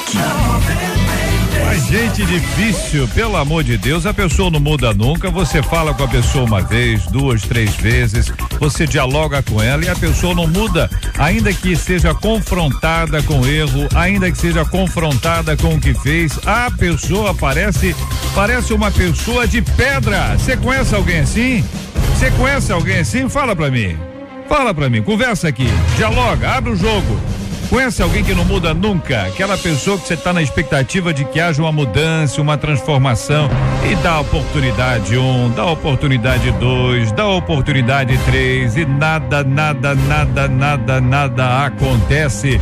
aqui. Mas gente difícil, pelo amor de Deus, a pessoa não muda nunca. Você fala com a pessoa uma vez, 2, 3 vezes, você dialoga com ela e a pessoa não muda, ainda que seja confrontada com o erro, ainda que seja confrontada com o que fez, a pessoa parece uma pessoa de pedra. Você conhece alguém assim? Você conhece alguém assim? Fala pra mim, conversa aqui, dialoga, abre o jogo. Conhece alguém que não muda nunca? Aquela pessoa que você está na expectativa de que haja uma mudança, uma transformação, e dá oportunidade 1, dá oportunidade 2, dá oportunidade 3 e nada acontece.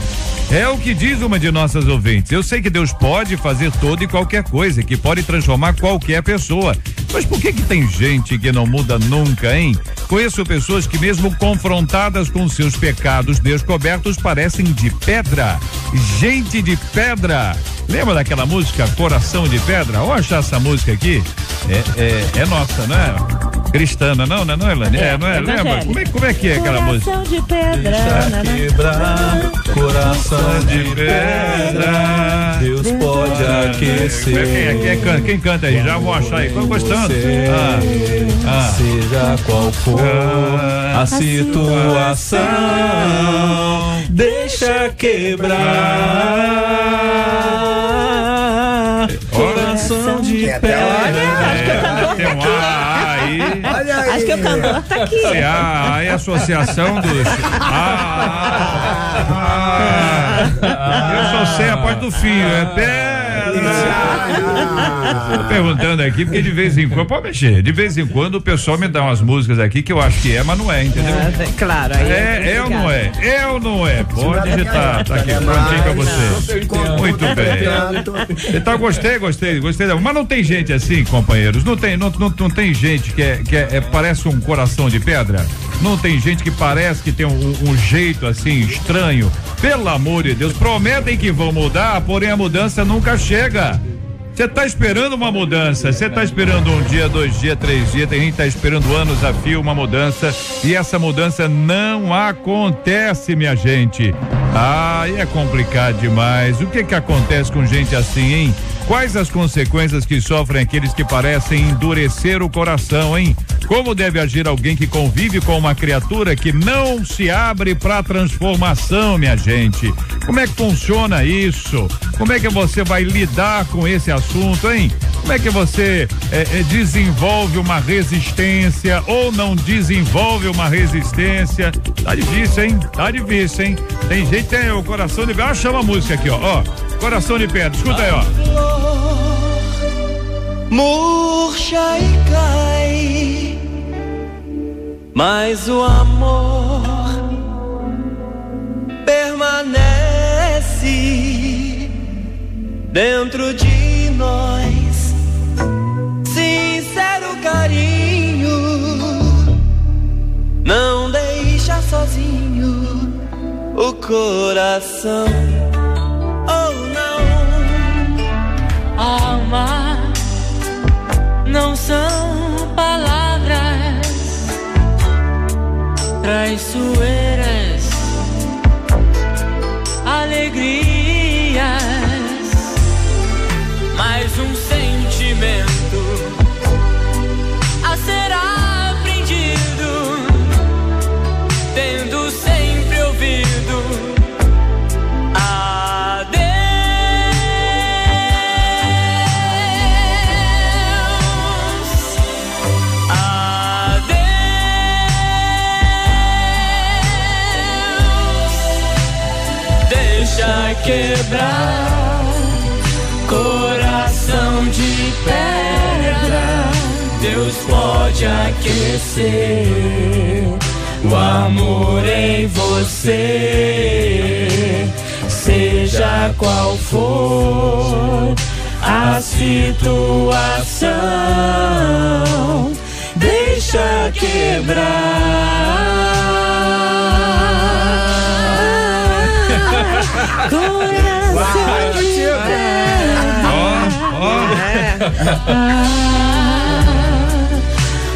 É o que diz uma de nossas ouvintes. Eu sei que Deus pode fazer toda e qualquer coisa, que pode transformar qualquer pessoa. Mas por que tem gente que não muda nunca, hein? Conheço pessoas que mesmo confrontadas com seus pecados descobertos parecem de pedra. Gente de pedra. Lembra daquela música Coração de Pedra? Vamos achar essa música aqui? É nossa, não é? Cristana, não, Elane? Não é? Lembra? Como é que é aquela música? Coração de pedra. Deixa quebrar, coração de pedra, Deus pode aquecer. Quem canta aí? Já vou achar aí. Tô gostando. Seja qual for a situação, deixa quebrar, coração de pedra. Acho que o cantor tá aqui. Aí a associação dos. Eu só sei a parte do fio, é pedra. Tô perguntando aqui, porque de vez em quando, pode mexer, de vez em quando o pessoal me dá umas músicas aqui que eu acho que mas não é, entendeu? Claro, aí é ou não é? É ou não é? Pode digitar, tá aqui, prontinho pra você. Muito bem. Então, gostei. Mas não tem gente assim, companheiros, não tem gente que parece um coração de pedra? Não tem gente que parece que tem um jeito assim estranho? Pelo amor de Deus, prometem que vão mudar, porém a mudança nunca chega. Você tá esperando uma mudança, você tá esperando 1 dia, 2 dias, 3 dias, tem gente que tá esperando anos a fio uma mudança e essa mudança não acontece, minha gente. E é complicado demais. O que acontece com gente assim, hein? Quais as consequências que sofrem aqueles que parecem endurecer o coração, hein? Como deve agir alguém que convive com uma criatura que não se abre para transformação, minha gente? Como é que funciona isso? Como é que você vai lidar com esse assunto, hein? Como é que você desenvolve uma resistência ou não desenvolve uma resistência? Tá difícil, hein? Tem gente que tem o coração de pedra. Chama a música aqui, ó. Coração de pedra, escuta aí, ó. Murcha e cai, mas o amor permanece dentro de nós. Sincero carinho não deixa sozinho o coração. Amar não são palavras traiçoeiras, alegrias, mas um sentimento a ser aprendido, tendo sempre ouvido. Quebrar, coração de pedra, Deus pode aquecer o amor em você, seja qual for a situação, deixa quebrar. Coração de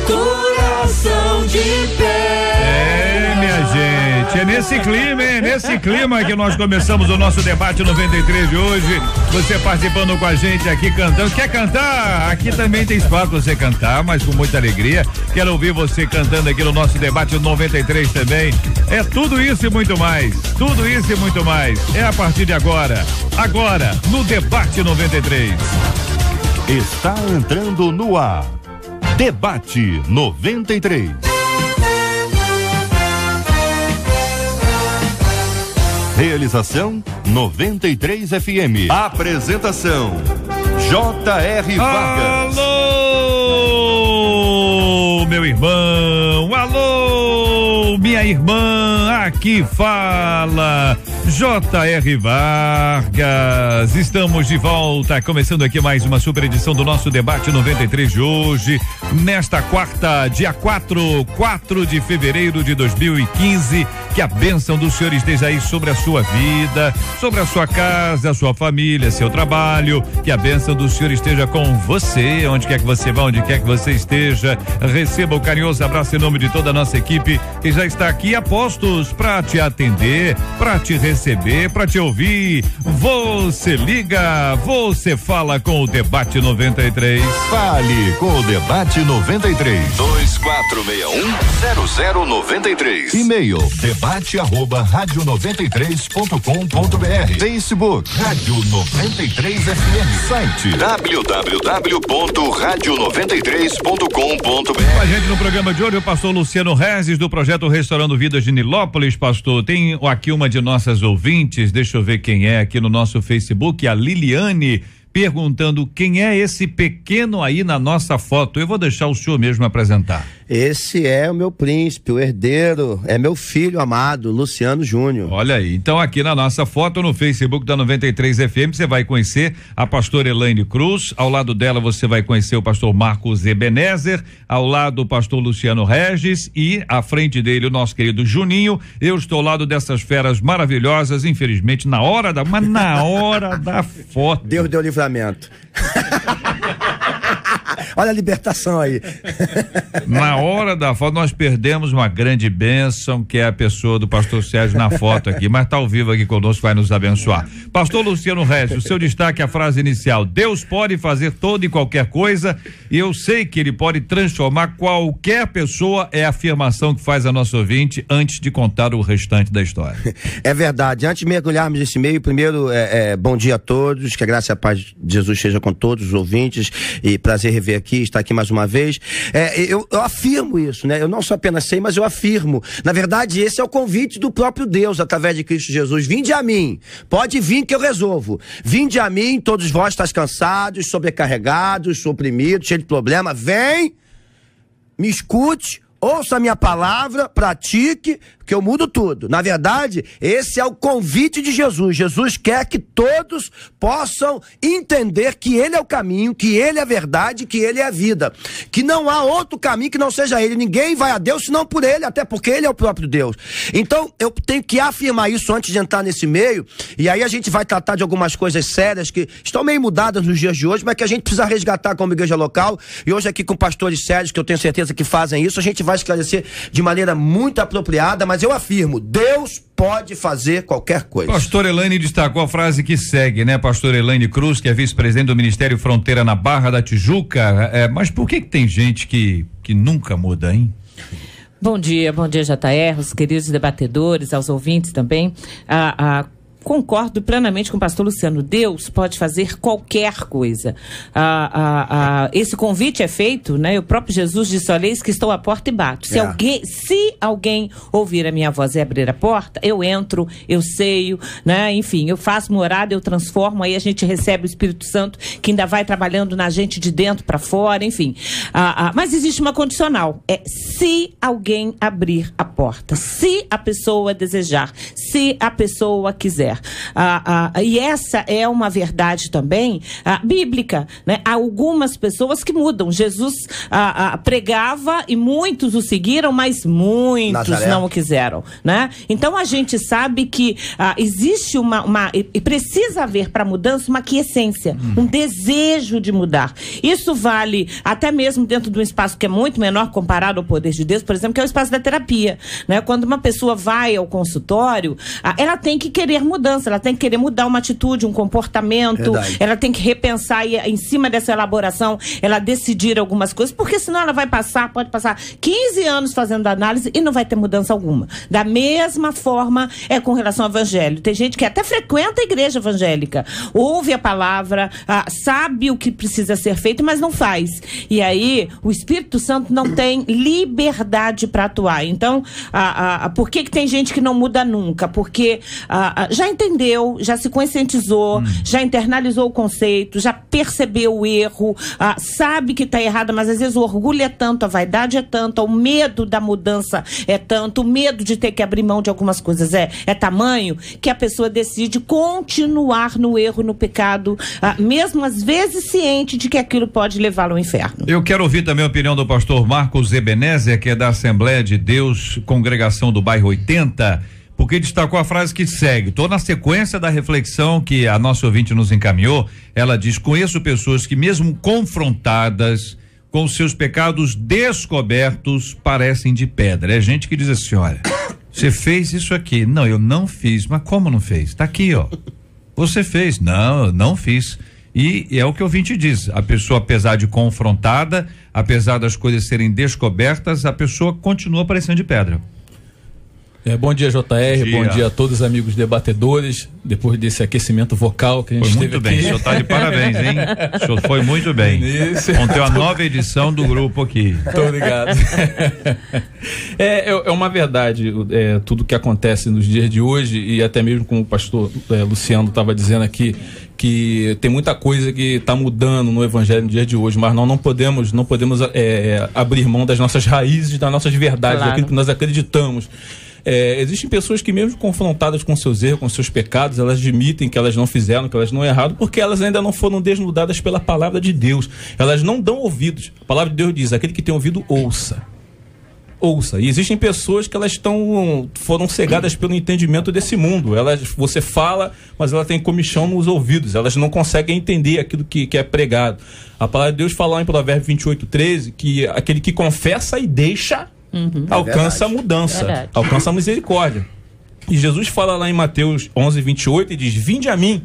Coração de pedra. Minha gente, É nesse clima, hein? Nesse clima que nós começamos o nosso debate 93 de hoje. Você participando com a gente aqui cantando. Quer cantar? Aqui também tem espaço pra você cantar, mas com muita alegria. Quero ouvir você cantando aqui no nosso debate 93 também. É tudo isso e muito mais. Tudo isso e muito mais. É a partir de agora. Agora, no debate 93. Está entrando no ar. Debate 93. Realização 93 FM. Apresentação J.R. Vargas. Alô, meu irmão. Alô, minha irmã. Aqui fala J.R. Vargas. Estamos de volta, começando aqui mais uma super edição do nosso debate 93 de hoje, nesta quarta, dia 4 de fevereiro de 2015. Que a bênção do Senhor esteja aí sobre a sua vida, sobre a sua casa, a sua família, seu trabalho. Que a bênção do Senhor esteja com você, onde quer que você vá, onde quer que você esteja. Receba o carinhoso abraço em nome de toda a nossa equipe que já está aqui a postos para te atender, para te receber, para te ouvir. Você liga, você fala com o Debate 93. Fale com o Debate 93. 2461-0093. E-mail debate@radio93.com.br. Facebook Rádio 93 FM. Site www.radio93.com.br. Com a gente no programa de hoje o pastor Luciano Rezes, do projeto Restaurando Vidas de Nilópolis. Pastor, tem aqui uma de nossas ouvintes, deixa eu ver quem é aqui no nosso Facebook, a Liliane, perguntando quem é esse pequeno aí na nossa foto. Eu vou deixar o senhor mesmo apresentar. Esse é o meu príncipe, o herdeiro, é meu filho amado, Luciano Júnior. Olha aí, então aqui na nossa foto no Facebook da 93 FM você vai conhecer a pastora Elaine Cruz, ao lado dela você vai conhecer o pastor Marcos Ebenezer, ao lado o pastor Luciano Regis e à frente dele o nosso querido Juninho. Eu estou ao lado dessas feras maravilhosas, infelizmente na hora da foto. Deus deu livramento. Olha a libertação aí. Na hora da foto nós perdemos uma grande bênção, que é a pessoa do pastor Sérgio na foto aqui, mas está ao vivo aqui conosco, vai nos abençoar. Pastor Luciano Regis, o seu destaque é a frase inicial: Deus pode fazer toda e qualquer coisa, e eu sei que ele pode transformar qualquer pessoa, é a afirmação que faz a nossa ouvinte antes de contar o restante da história. É verdade. Antes de mergulharmos nesse meio, primeiro, bom dia a todos, que a graça e a paz de Jesus seja com todos os ouvintes, e prazer rever aqui, estar aqui mais uma vez. Eu afirmo isso, né? Eu não só apenas sei, mas eu afirmo. Na verdade, esse é o convite do próprio Deus, através de Cristo Jesus. Vinde a mim, pode vir que eu resolvo. Vinde a mim, todos vós estáis cansados, sobrecarregados, oprimidos, cheios de problema. Vem, me escute, ouça a minha palavra, pratique, que eu mudo tudo. Na verdade, esse é o convite de Jesus. Jesus quer que todos possam entender que Ele é o caminho, que Ele é a verdade, que Ele é a vida. Que não há outro caminho que não seja Ele. Ninguém vai a Deus senão por Ele, até porque Ele é o próprio Deus. Então, eu tenho que afirmar isso antes de entrar nesse meio, e aí a gente vai tratar de algumas coisas sérias que estão meio mudadas nos dias de hoje, mas que a gente precisa resgatar como igreja local. E hoje aqui com pastores sérios, que eu tenho certeza que fazem isso, a gente vai esclarecer de maneira muito apropriada, mas eu afirmo, Deus pode fazer qualquer coisa. Pastor Elaine destacou a frase que segue, né? Pastor Elaine Cruz, que é vice-presidente do Ministério Fronteira na Barra da Tijuca. Mas por que tem gente que nunca muda, hein? Bom dia, JR, os queridos debatedores, aos ouvintes também. Concordo plenamente com o pastor Luciano. Deus pode fazer qualquer coisa. Esse convite é feito, né? O próprio Jesus disse: olha, eis que estou à porta e bato. Se alguém ouvir a minha voz e abrir a porta, eu entro, eu ceio, né? Enfim, eu faço morada, eu transformo, aí a gente recebe o Espírito Santo, que ainda vai trabalhando na gente de dentro para fora, enfim. Mas existe uma condicional, se alguém abrir a porta, se a pessoa desejar, se a pessoa quiser. E essa é uma verdade também bíblica, né? Há algumas pessoas que mudam. Jesus pregava e muitos o seguiram, mas muitos Nazaré não o quiseram, né? Então a gente sabe que existe e precisa haver para a mudança uma quiescência, um desejo de mudar. Isso vale até mesmo dentro de um espaço que é muito menor comparado ao poder de Deus, por exemplo, que é o espaço da terapia, né? Quando uma pessoa vai ao consultório, ela tem que querer mudança, ela tem que querer mudar uma atitude, um comportamento, ela tem que repensar e em cima dessa elaboração, ela decidir algumas coisas, porque senão ela pode passar 15 anos fazendo análise e não vai ter mudança alguma. Da mesma forma é com relação ao evangelho. Tem gente que até frequenta a igreja evangélica, ouve a palavra, sabe o que precisa ser feito, mas não faz. E aí o Espírito Santo não tem liberdade para atuar. Então, por que tem gente que não muda nunca? Porque já entendeu, já se conscientizou, já internalizou o conceito, já percebeu o erro, sabe que está errado, mas às vezes o orgulho é tanto, a vaidade é tanto, o medo da mudança é tanto, o medo de ter que abrir mão de algumas coisas é tamanho, que a pessoa decide continuar no erro, no pecado, mesmo às vezes ciente de que aquilo pode levá-lo ao inferno. Eu quero ouvir também a opinião do pastor Marcos Ebenezer, que é da Assembleia de Deus, congregação do bairro 80, porque destacou a frase que segue. Tô na sequência da reflexão que a nossa ouvinte nos encaminhou. Ela diz: conheço pessoas que mesmo confrontadas com seus pecados descobertos parecem de pedra. É gente que diz assim: olha, você fez isso aqui. Não, eu não fiz. Mas como não fez? Tá aqui, ó. Você fez. Não, eu não fiz. E é o que o ouvinte diz, a pessoa, apesar de confrontada, apesar das coisas serem descobertas, a pessoa continua parecendo de pedra. Bom dia, JR, bom dia a todos os amigos debatedores, depois desse aquecimento vocal que a gente teve aqui. Foi muito bem, o senhor tá de parabéns, hein? O senhor foi muito bem. Ontem a nova edição do grupo aqui. Muito obrigado. É uma verdade, tudo que acontece nos dias de hoje, e até mesmo como o pastor Luciano estava dizendo aqui, que tem muita coisa que está mudando no evangelho no dia de hoje, mas nós não podemos abrir mão das nossas raízes, das nossas verdades, daquilo que nós acreditamos. Existem pessoas que mesmo confrontadas com seus erros, com seus pecados, elas admitem que elas não fizeram, que elas não erraram, porque elas ainda não foram desnudadas pela palavra de Deus. Elas não dão ouvidos. A palavra de Deus diz: aquele que tem ouvido, ouça. Ouça. E existem pessoas que elas foram cegadas pelo entendimento desse mundo. Você fala, mas ela tem comichão nos ouvidos. Elas não conseguem entender aquilo que é pregado. A palavra de Deus fala lá em Provérbios 28:13 que aquele que confessa e deixa alcança a mudança, alcança a misericórdia. E Jesus fala lá em Mateus 11:28 e diz: vinde a mim,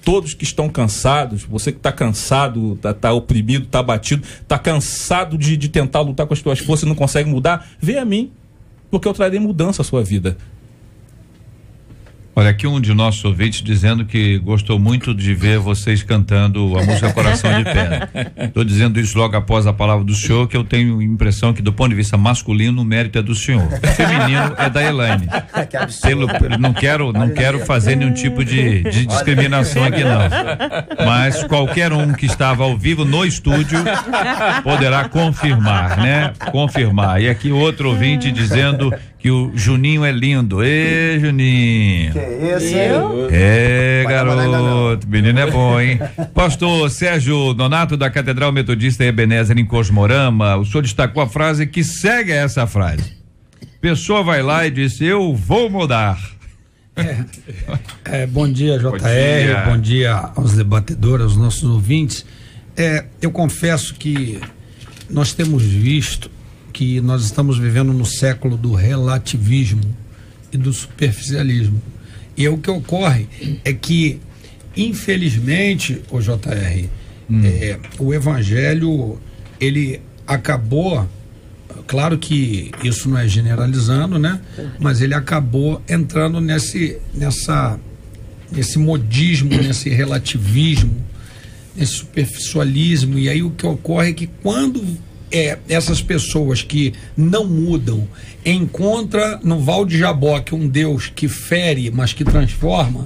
todos que estão cansados, você que está cansado, está oprimido, está abatido, está cansado de tentar lutar com as tuas forças e não consegue mudar, vem a mim, porque eu trarei mudança à sua vida. Olha, aqui um de nossos ouvintes dizendo que gostou muito de ver vocês cantando a música Coração de Pedra. Estou dizendo isso logo após a palavra do senhor, que eu tenho a impressão que do ponto de vista masculino o mérito é do senhor. O feminino é da Elaine. Não quero fazer nenhum tipo de discriminação aqui não. Mas qualquer um que estava ao vivo no estúdio poderá confirmar, né? Confirmar. E aqui outro ouvinte dizendo que o Juninho é lindo. Ê, Juninho. Que isso, garoto. Menino é bom, hein? Pastor Sérgio Donato, da Catedral Metodista Ebenezer, em Cosmorama, o senhor destacou a frase que segue essa frase. Pessoa vai lá e diz: eu vou mudar. Bom dia, JR. Bom dia aos debatedores, aos nossos ouvintes. Eu confesso que nós temos visto que nós estamos vivendo no século do relativismo e do superficialismo. E o que ocorre é que, infelizmente, o JR, o evangelho, ele acabou, claro que isso não é generalizando, né? Mas ele acabou entrando nesse modismo, nesse relativismo, nesse superficialismo. E aí o que ocorre é que quando essas pessoas que não mudam encontra no Val de Jaboque um Deus que fere, mas que transforma,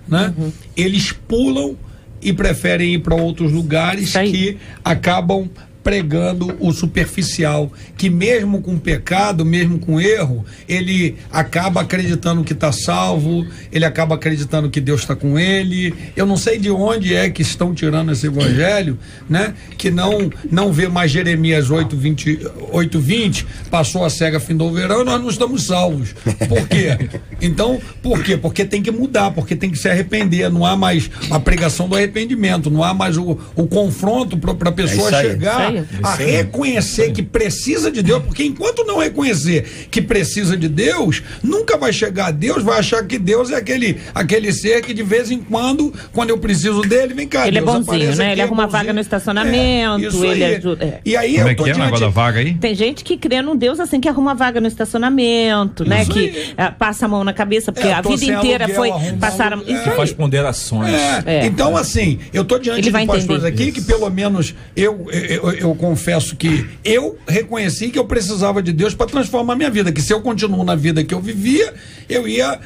né? Eles pulam e preferem ir para outros lugares que acabam pregando o superficial, que mesmo com pecado, mesmo com erro, ele acaba acreditando que está salvo, ele acaba acreditando que Deus está com ele. Eu não sei de onde é que estão tirando esse evangelho, né? Que não vê mais Jeremias 8:20, passou a cega, findou o verão, e nós não estamos salvos. Por quê? Então, por quê? Porque tem que mudar, porque tem que se arrepender, não há mais a pregação do arrependimento, não há mais o confronto para a pessoa chegar a reconhecer que precisa de Deus, porque enquanto não reconhecer que precisa de Deus, nunca vai chegar a Deus, vai achar que Deus é aquele ser que de vez em quando eu preciso dele, vem cá, ele Deus, é bonzinho, né? Ele arruma vaga no estacionamento, ele ajuda. E aí como é que é o negócio da vaga aí? Tem gente que crê num Deus assim, que arruma vaga no estacionamento, né? Que passa a mão na cabeça, porque a vida inteira foi passar faz ponderações. Então, assim, eu tô diante de pastores aqui que pelo menos eu confesso que eu reconheci que eu precisava de Deus para transformar a minha vida, que se eu continuo na vida que eu vivia, eu ia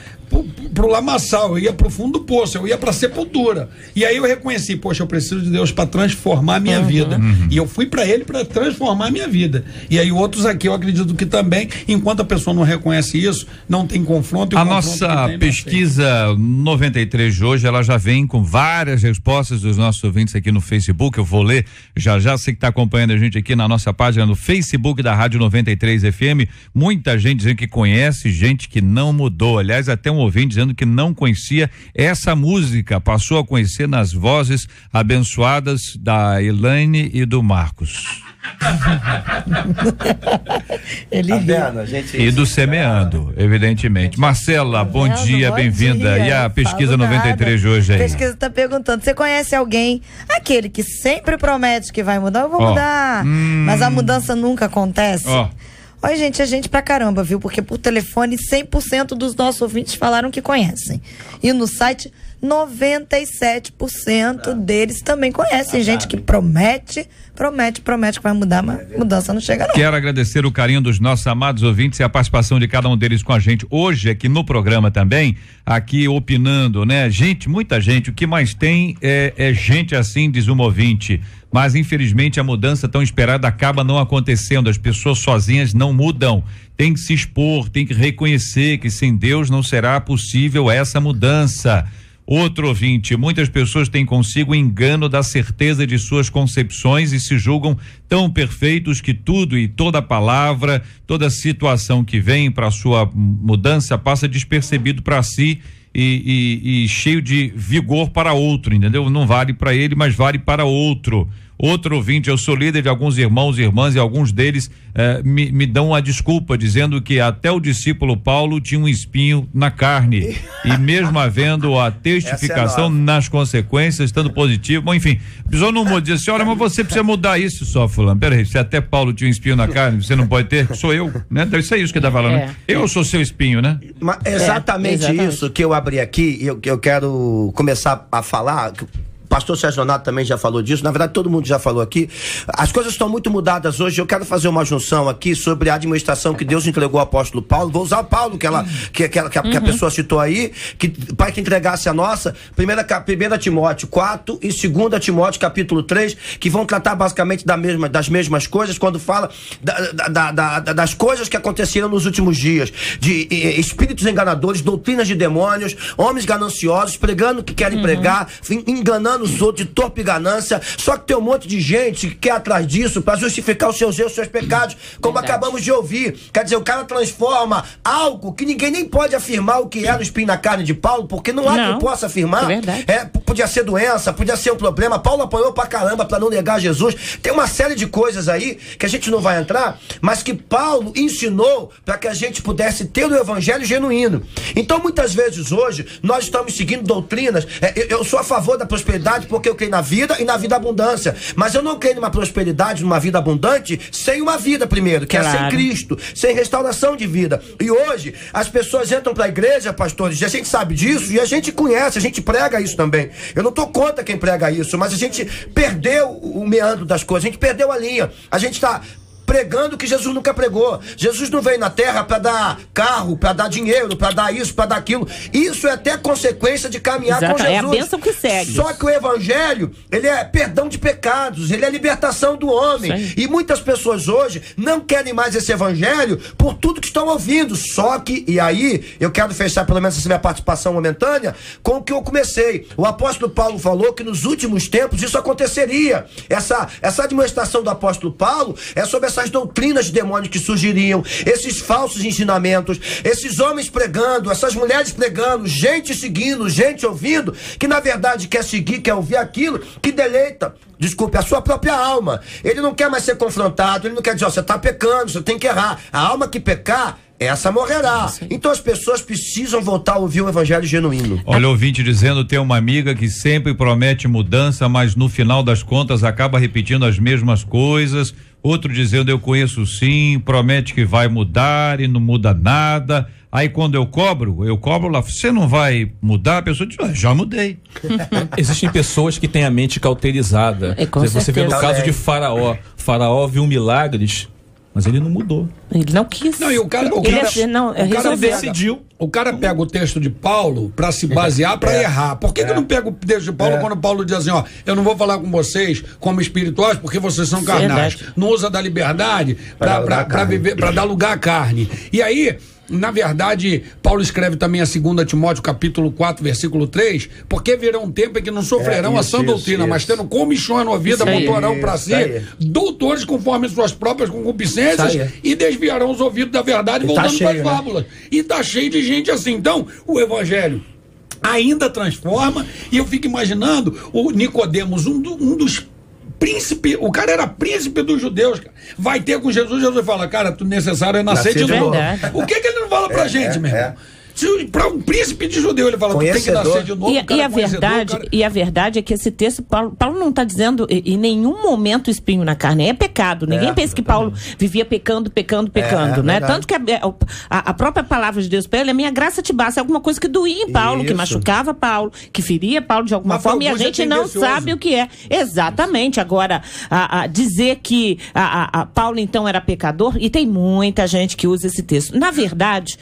pro lamaçal, eu ia pro fundo do poço, eu ia pra sepultura. E aí eu reconheci, poxa, eu preciso de Deus para transformar a minha vida. E eu fui para ele para transformar a minha vida. E aí outros aqui eu acredito que também, enquanto a pessoa não reconhece isso, não tem confronto. A nossa pesquisa 93 de hoje, ela já vem com várias respostas dos nossos ouvintes aqui no Facebook. Eu vou ler já, você que está acompanhando a gente aqui na nossa página no Facebook da Rádio 93 FM. Muita gente dizendo que conhece, gente que não mudou. Aliás, até um ouvinte dizendo que não conhecia essa música, passou a conhecer nas vozes abençoadas da Elaine e do Marcos. E do Semeando, evidentemente. Marcela, bom dia, bem-vinda. E a pesquisa 93 de hoje aí? A pesquisa está perguntando, você conhece alguém, aquele que sempre promete que vai mudar? Eu vou mudar, mas a mudança nunca acontece. Oi, gente, é gente pra caramba, viu? Porque por telefone 100% dos nossos ouvintes falaram que conhecem. E no site 97% deles também conhecem. Gente que promete que vai mudar, mas mudança não chega não. Quero agradecer o carinho dos nossos amados ouvintes e a participação de cada um deles com a gente hoje aqui no programa também, aqui opinando, né? Gente, muita gente, o que mais tem é gente assim, diz um ouvinte. Mas infelizmente a mudança tão esperada acaba não acontecendo, as pessoas sozinhas não mudam, tem que se expor, tem que reconhecer que sem Deus não será possível essa mudança. Outro ouvinte, muitas pessoas têm consigo o engano da certeza de suas concepções e se julgam tão perfeitos que tudo e toda palavra, toda situação que vem para sua mudança passa despercebido para si e cheio de vigor para outro, entendeu? Não vale para ele, mas vale para outro. Outro ouvinte, eu sou líder de alguns irmãos e irmãs e alguns deles me dão a desculpa dizendo que até o discípulo Paulo tinha um espinho na carne e mesmo havendo a testificação nas consequências, estando positivo, bom, enfim, a pessoa não muda, diz assim, olha, mas você precisa mudar isso só, fulano, peraí, se até Paulo tinha um espinho na carne, você não pode ter, sou eu, né? Deve ser isso que ele tá falando, né? Eu sou seu espinho, né? Mas exatamente isso que eu abri aqui, eu quero começar a falar. Pastor Sérgio Donato também já falou disso, na verdade todo mundo já falou aqui. As coisas estão muito mudadas hoje. Eu quero fazer uma junção aqui sobre a administração que Deus entregou ao apóstolo Paulo. Vou usar o Paulo que a pessoa citou aí, para que entregasse a nossa 1 Timóteo 4 e 2 Timóteo capítulo 3, que vão tratar basicamente das mesmas coisas, quando fala das coisas que aconteceram nos últimos dias, de espíritos enganadores, doutrinas de demônios, homens gananciosos, pregando o que querem pregar, enganando os outros de torpe e ganância. Só que tem um monte de gente que quer atrás disso para justificar os seus erros, os seus pecados, como acabamos de ouvir. Quer dizer, o cara transforma algo que ninguém nem pode afirmar o que é no espinho na carne de Paulo, porque não há quem possa afirmar. Podia ser doença, podia ser um problema. Paulo apanhou pra caramba pra não negar Jesus. Tem uma série de coisas aí que a gente não vai entrar, mas que Paulo ensinou para que a gente pudesse ter o evangelho genuíno. Então, muitas vezes hoje, nós estamos seguindo doutrinas. Eu sou a favor da prosperidade porque eu creio na vida e na vida abundância, mas eu não creio numa prosperidade, numa vida abundante sem uma vida primeiro, que é sem Cristo, sem restauração de vida. E hoje as pessoas entram para a igreja, pastores, e a gente sabe disso e a gente conhece, a gente prega isso também. Eu não tô contra quem prega isso, mas a gente perdeu o meandro das coisas, a gente perdeu a linha, a gente está pregando o que Jesus nunca pregou. Jesus não veio na terra para dar carro, para dar dinheiro, para dar isso, para dar aquilo. Isso é até consequência de caminhar com Jesus. É a bênção que segue. Só que o evangelho, ele é perdão de pecados, ele é libertação do homem. E muitas pessoas hoje não querem mais esse evangelho por tudo que estão ouvindo. Só que, e aí, eu quero fechar pelo menos essa minha participação momentânea com o que eu comecei. O apóstolo Paulo falou que nos últimos tempos isso aconteceria. Essa administração do apóstolo Paulo é sobre essas doutrinas de demônios que surgiriam, esses falsos ensinamentos, esses homens pregando, essas mulheres pregando, gente seguindo, gente ouvindo, que na verdade quer seguir, quer ouvir aquilo que deleita, desculpe, a sua própria alma. Ele não quer mais ser confrontado, ele não quer dizer, você está pecando, você tem que errar. A alma que pecar, essa morrerá. Então as pessoas precisam voltar a ouvir o evangelho genuíno. Olha, o ouvinte dizendo, tem uma amiga que sempre promete mudança, mas no final das contas acaba repetindo as mesmas coisas. Outro dizendo, eu conheço sim, promete que vai mudar e não muda nada. Aí quando eu cobro lá, você não vai mudar? A pessoa diz, já mudei. Existem pessoas que têm a mente cauterizada. Você vê no caso de Faraó. Faraó viu milagres, mas ele não mudou. Ele não quis. Não, e o cara decidiu. O cara pega o texto de Paulo para se basear, para errar. Por que não pega o texto de Paulo quando Paulo diz assim, ó, eu não vou falar com vocês como espirituais porque vocês são carnais. Não usa da liberdade para viver, para dar lugar à carne. E aí, na verdade, Paulo escreve também a 2 Timóteo capítulo 4, versículo 3, porque virá um tempo em que não sofrerão a sã doutrina, mas tendo comichão na vida, montarão para si doutores conforme suas próprias concupiscências e desviarão os ouvidos da verdade, voltando para as fábulas. E tá cheio de gente assim. Então, o evangelho ainda transforma, e eu fico imaginando o Nicodemos, um dos príncipe, o cara era príncipe dos judeus, cara. Vai ter com Jesus, Jesus fala, cara, tu necessário é nascer de novo. O que ele não fala pra gente, meu irmão? Para um príncipe de judeu, ele fala que tem que nascer de novo. E a verdade é que esse texto, Paulo não está dizendo em nenhum momento espinho na carne, é pecado. Ninguém pensa que Paulo vivia pecando, né? Tanto que a própria palavra de Deus para ele, a minha graça te basta, é alguma coisa que doía em Paulo, que machucava Paulo, que feria Paulo de alguma forma, e a gente não sabe o que é. Exatamente. Agora, dizer que Paulo então era pecador, e tem muita gente que usa esse texto. Na verdade,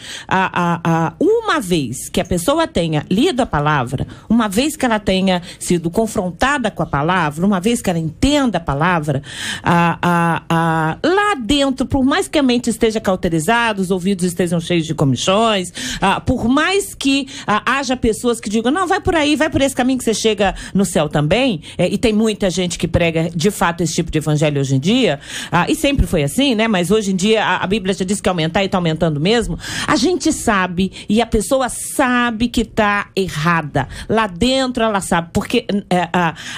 uma vez que a pessoa tenha lido a palavra, uma vez que ela tenha sido confrontada com a palavra, uma vez que ela entenda a palavra, lá dentro, por mais que a mente esteja cauterizada, os ouvidos estejam cheios de comichões, por mais que haja pessoas que digam, não, vai por aí, vai por esse caminho que você chega no céu também, e tem muita gente que prega de fato esse tipo de evangelho hoje em dia, e sempre foi assim, né? Mas hoje em dia a Bíblia já disse que aumentar e está aumentando mesmo. A gente sabe, e a pessoa sabe que está errada. Lá dentro ela sabe, porque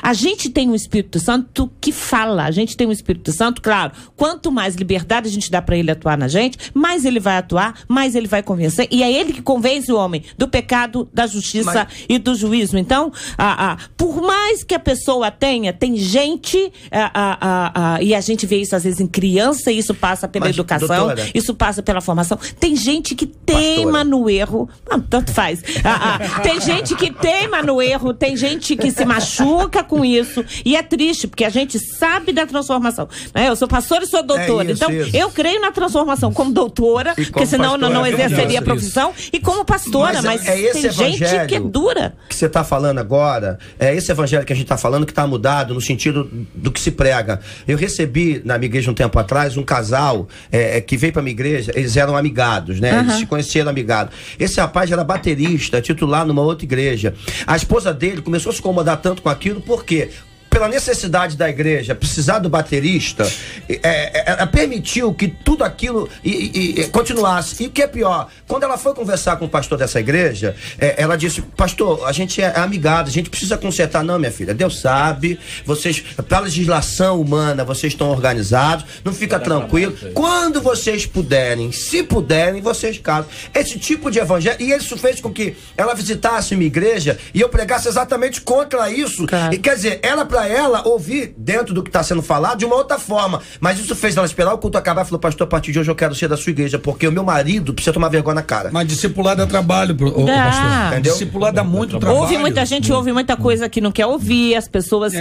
a gente tem um Espírito Santo que fala, a gente tem um Espírito Santo, claro, quanto mais liberdade a gente dá para ele atuar na gente, mais ele vai atuar, mais ele vai convencer, e é ele que convence o homem do pecado, da justiça e do juízo. Então, por mais que a pessoa tem gente, e a gente vê isso às vezes em criança, e isso passa pela educação, doutora, isso passa pela formação, tem gente que teima no erro, tanto faz. Tem gente que teima no erro, tem gente que se machuca com isso, e é triste, porque a gente sabe da transformação. Eu sou pastora e sou doutora, então eu creio na transformação como doutora, porque senão eu não exerceria a profissão, e como pastora, mas tem gente que é dura. Que você está falando agora, é esse evangelho que a gente está falando que está mudado no sentido do que se prega. Eu recebi na minha igreja um tempo atrás um casal que veio para minha igreja, eles eram amigados, né? Eles se conheceram amigados. Esse rapaz era baterista, titular numa outra igreja. A esposa dele começou a se incomodar tanto com aquilo, por quê? Pela necessidade da igreja precisar do baterista, ela permitiu que tudo aquilo continuasse. E o que é pior, quando ela foi conversar com o pastor dessa igreja, ela disse, pastor, a gente é amigado, a gente precisa consertar. Não, minha filha, Deus sabe, vocês, para legislação humana, vocês estão organizados, não fica tranquilo. Quando vocês puderem, se puderem, vocês casam. Esse tipo de evangelho, e isso fez com que ela visitasse minha igreja e eu pregasse exatamente contra isso. E quer dizer, ela para pra ela ouvir dentro do que tá sendo falado de uma outra forma. Mas isso fez ela esperar o culto acabar e falou, pastor, a partir de hoje eu quero ser da sua igreja, porque o meu marido precisa tomar vergonha na cara. Mas discipulado é trabalho, pastor. Entendeu? Discipulado dá muito trabalho. Ouve muita gente, ouve muita coisa que não quer ouvir, as pessoas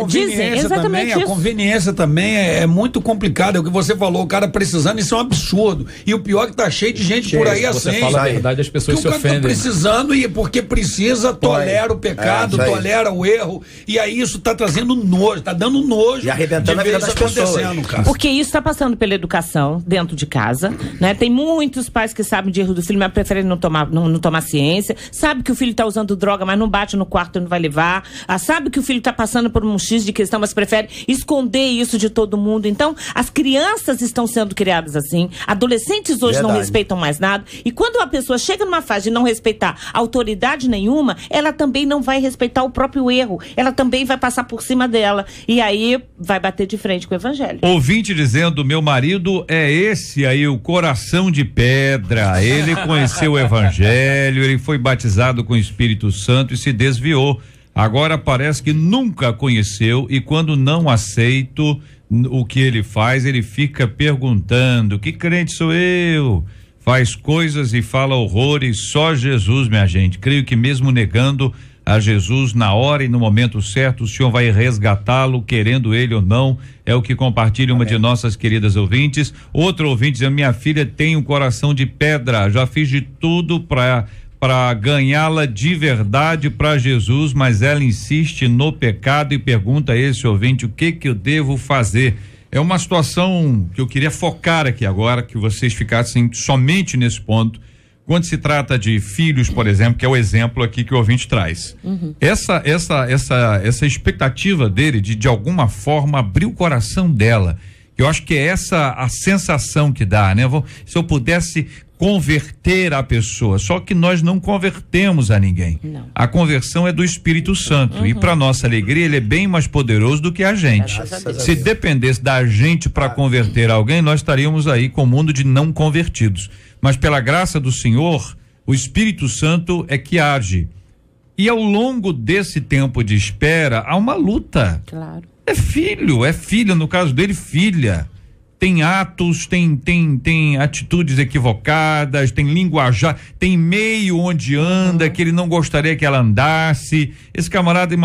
dizem exatamente isso. A conveniência também é muito complicada, é o que você falou, o cara precisando, isso é um absurdo. E o pior é que tá cheio de gente por aí assim. Você fala a verdade, as pessoas se ofendem. Tá precisando e porque precisa, tolera o pecado, tolera o erro, e aí isso tá trazendo nojo, tá dando nojo. E arrebentando a vida das pessoas. Cara. Porque isso tá passando pela educação dentro de casa, né? Tem muitos pais que sabem de erro do filho, mas preferem não tomar ciência, sabe que o filho tá usando droga, mas não bate no quarto e não vai levar, sabe que o filho tá passando por um X de questão, mas prefere esconder isso de todo mundo. Então, as crianças estão sendo criadas assim, adolescentes hoje não respeitam mais nada, e quando uma pessoa chega numa fase de não respeitar autoridade nenhuma, ela também não vai respeitar o próprio erro, ela também vai passar por cima dela, e aí vai bater de frente com o evangelho. Ouvinte dizendo, meu marido é esse aí, o coração de pedra, ele conheceu o evangelho, ele foi batizado com o Espírito Santo e se desviou, agora parece que nunca conheceu, e quando não aceito o que ele faz, ele fica perguntando, que crente sou eu? Faz coisas e fala horrores, só Jesus, minha gente. Creio que mesmo negando a Jesus, na hora e no momento certo, o Senhor vai resgatá-lo, querendo ele ou não. É o que compartilha uma de nossas queridas ouvintes. Outro ouvinte dizendo, minha filha tem um coração de pedra, já fiz de tudo para ganhá-la de verdade para Jesus, mas ela insiste no pecado e pergunta a esse ouvinte o que eu devo fazer. É uma situação que eu queria focar aqui agora, que vocês ficassem somente nesse ponto, quando se trata de filhos, por exemplo, que é o exemplo aqui que o ouvinte traz. Essa expectativa dele de alguma forma abrir o coração dela, eu acho que é essa a sensação que dá, né? Se eu pudesse converter a pessoa, só que nós não convertemos a ninguém. Não. A conversão é do Espírito Santo, e para nossa alegria ele é bem mais poderoso do que a gente. Se dependesse da gente para converter alguém, nós estaríamos aí com o mundo de não convertidos. Mas pela graça do Senhor, o Espírito Santo é que age. E ao longo desse tempo de espera, há uma luta. Claro. É filha, no caso dele, filha. Tem atos, tem atitudes equivocadas, tem linguajar, tem meio onde anda que ele não gostaria que ela andasse. Esse camarada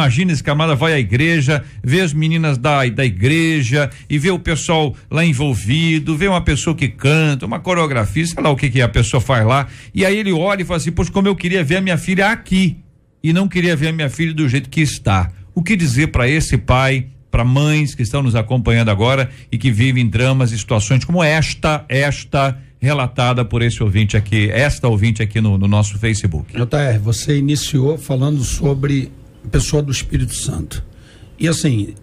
vai à igreja, vê as meninas da igreja e vê o pessoal lá envolvido, vê uma pessoa que canta, uma coreografia, sei lá o que a pessoa faz lá, e aí ele olha e fala assim, pois como eu queria ver a minha filha aqui e não queria ver a minha filha do jeito que está. O que dizer para esse pai, para mães que estão nos acompanhando agora e que vivem dramas e situações como esta relatada por esse ouvinte aqui, esta ouvinte aqui no nosso Facebook. JR, você iniciou falando sobre a pessoa do Espírito Santo. E assim,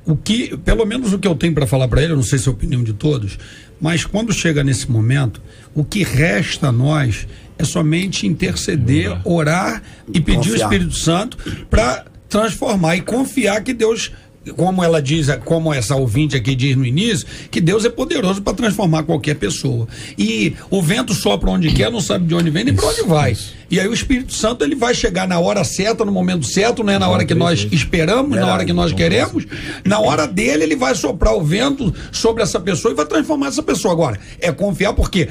pelo menos o que eu tenho para falar para ele, eu não sei se é a opinião de todos, mas quando chega nesse momento, o que resta a nós é somente interceder, orar e pedir o Espírito Santo para transformar e confiar que Deus, como ela diz, como essa ouvinte aqui diz no início, que Deus é poderoso para transformar qualquer pessoa. E o vento sopra onde quer, não sabe de onde vem nem para onde vai. E aí o Espírito Santo, ele vai chegar na hora certa, no momento certo, não é na hora que nós esperamos, na hora que nós queremos. Na hora dele, ele vai soprar o vento sobre essa pessoa e vai transformar essa pessoa. Agora, é confiar, porque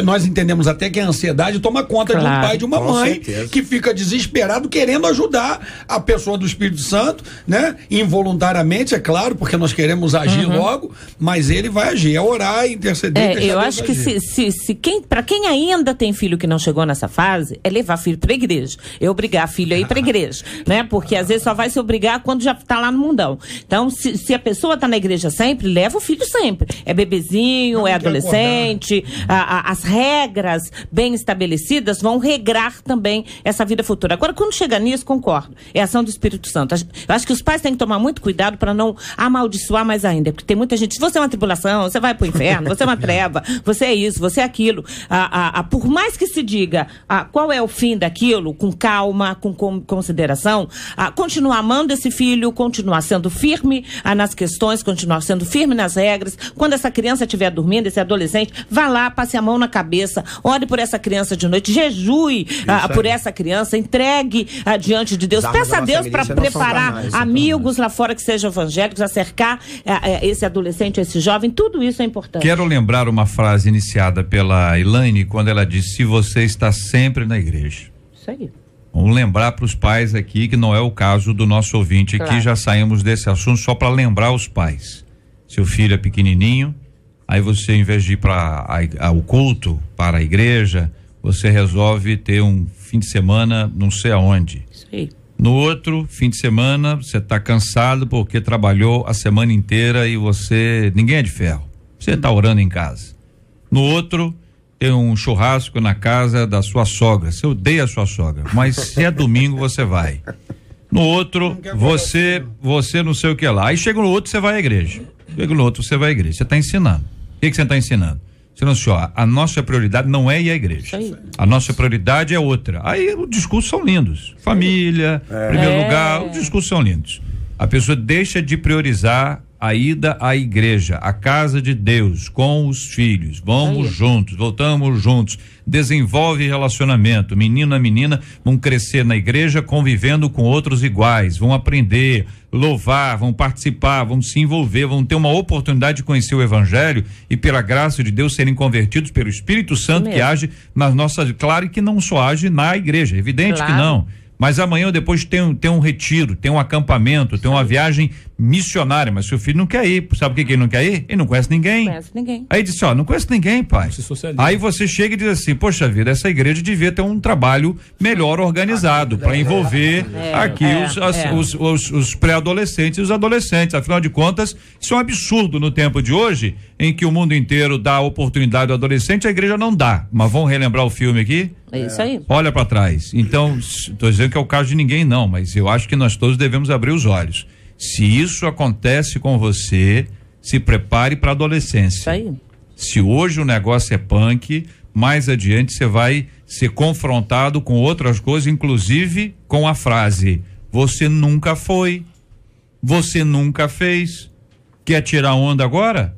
nós entendemos até que a ansiedade toma conta de um pai e de uma mãe que fica desesperado querendo ajudar a pessoa do Espírito Santo, né? Involuntariamente, é claro, porque nós queremos agir logo, mas ele vai agir, é orar, interceder. Eu acho que para quem ainda tem filho que não chegou nessa fase, é levar filho para a igreja, é obrigar filho a ir para a igreja, né? Porque às vezes só vai se obrigar quando já está lá no mundão. Então, se a pessoa está na igreja sempre, leva o filho sempre. É bebezinho, é adolescente, as regras bem estabelecidas vão regrar também essa vida futura. Agora, quando chega nisso, concordo, é a ação do Espírito Santo. Eu acho que os pais têm que tomar muito cuidado para não amaldiçoar mais ainda, porque tem muita gente, se você é uma tribulação, você vai pro inferno, você é uma treva, você é isso, você é aquilo. Por mais que se diga qual é o fim daquilo, com calma, com consideração, continuar amando esse filho, continuar sendo firme nas questões, continuar sendo firme nas regras. Quando essa criança estiver dormindo, esse adolescente, vá lá, passe a mão na cabeça, ore por essa criança de noite, jejue por essa criança, entregue diante de Deus, peça a Deus para preparar amigos lá fora que sejam evangélicos, a cercar esse adolescente, esse jovem, tudo isso é importante. Quero lembrar uma frase iniciada pela Elaine quando ela disse: se você está sempre na igreja. Isso aí. Vamos lembrar para os pais aqui que não é o caso do nosso ouvinte aqui, já saímos desse assunto só para lembrar os pais. Seu filho é pequenininho, aí você, em vez de ir para o culto, para a igreja, você resolve ter um fim de semana não sei aonde. Isso aí. No outro fim de semana, você está cansado porque trabalhou a semana inteira e ninguém é de ferro. Você está orando em casa. No outro, tem um churrasco na casa da sua sogra. Você odeia a sua sogra, mas se é domingo você vai. No outro, você não sei o que lá. Aí chega no outro, você vai à igreja. Chega no outro, você vai à igreja. Você está ensinando. O que você está ensinando? Você não, senhor, a nossa prioridade não é ir à igreja. A nossa prioridade é outra. Aí os discursos são lindos. Família, primeiro lugar, os discursos são lindos. A pessoa deixa de priorizar a ida à igreja, à casa de Deus, com os filhos. Vamos juntos, voltamos juntos. Desenvolve relacionamento. Menino e menina vão crescer na igreja convivendo com outros iguais, vão aprender, louvar, vão participar, vão se envolver, vão ter uma oportunidade de conhecer o evangelho e, pela graça de Deus, serem convertidos pelo Espírito Santo que age nas nossas, claro, que não só age na igreja, evidente que não. Mas amanhã ou depois tem um retiro, tem um acampamento, tem uma viagem missionária, mas seu filho não quer ir. Sabe por que ele não quer ir? Ele não conhece ninguém. Aí disse, não conhece ninguém, pai. Aí você chega e diz assim, poxa vida, essa igreja devia ter um trabalho melhor organizado para envolver aqui os pré-adolescentes e os adolescentes. Afinal de contas, isso é um absurdo no tempo de hoje, em que o mundo inteiro dá oportunidade ao adolescente, a igreja não dá. Mas vamos relembrar o filme aqui? É isso aí. Olha para trás. Então, estou dizendo que é o caso de ninguém não, mas eu acho que nós todos devemos abrir os olhos. Se isso acontece com você, se prepare para a adolescência. Isso aí. Se hoje o negócio é punk, mais adiante você vai ser confrontado com outras coisas, inclusive com a frase: você nunca foi, você nunca fez. Quer tirar onda agora?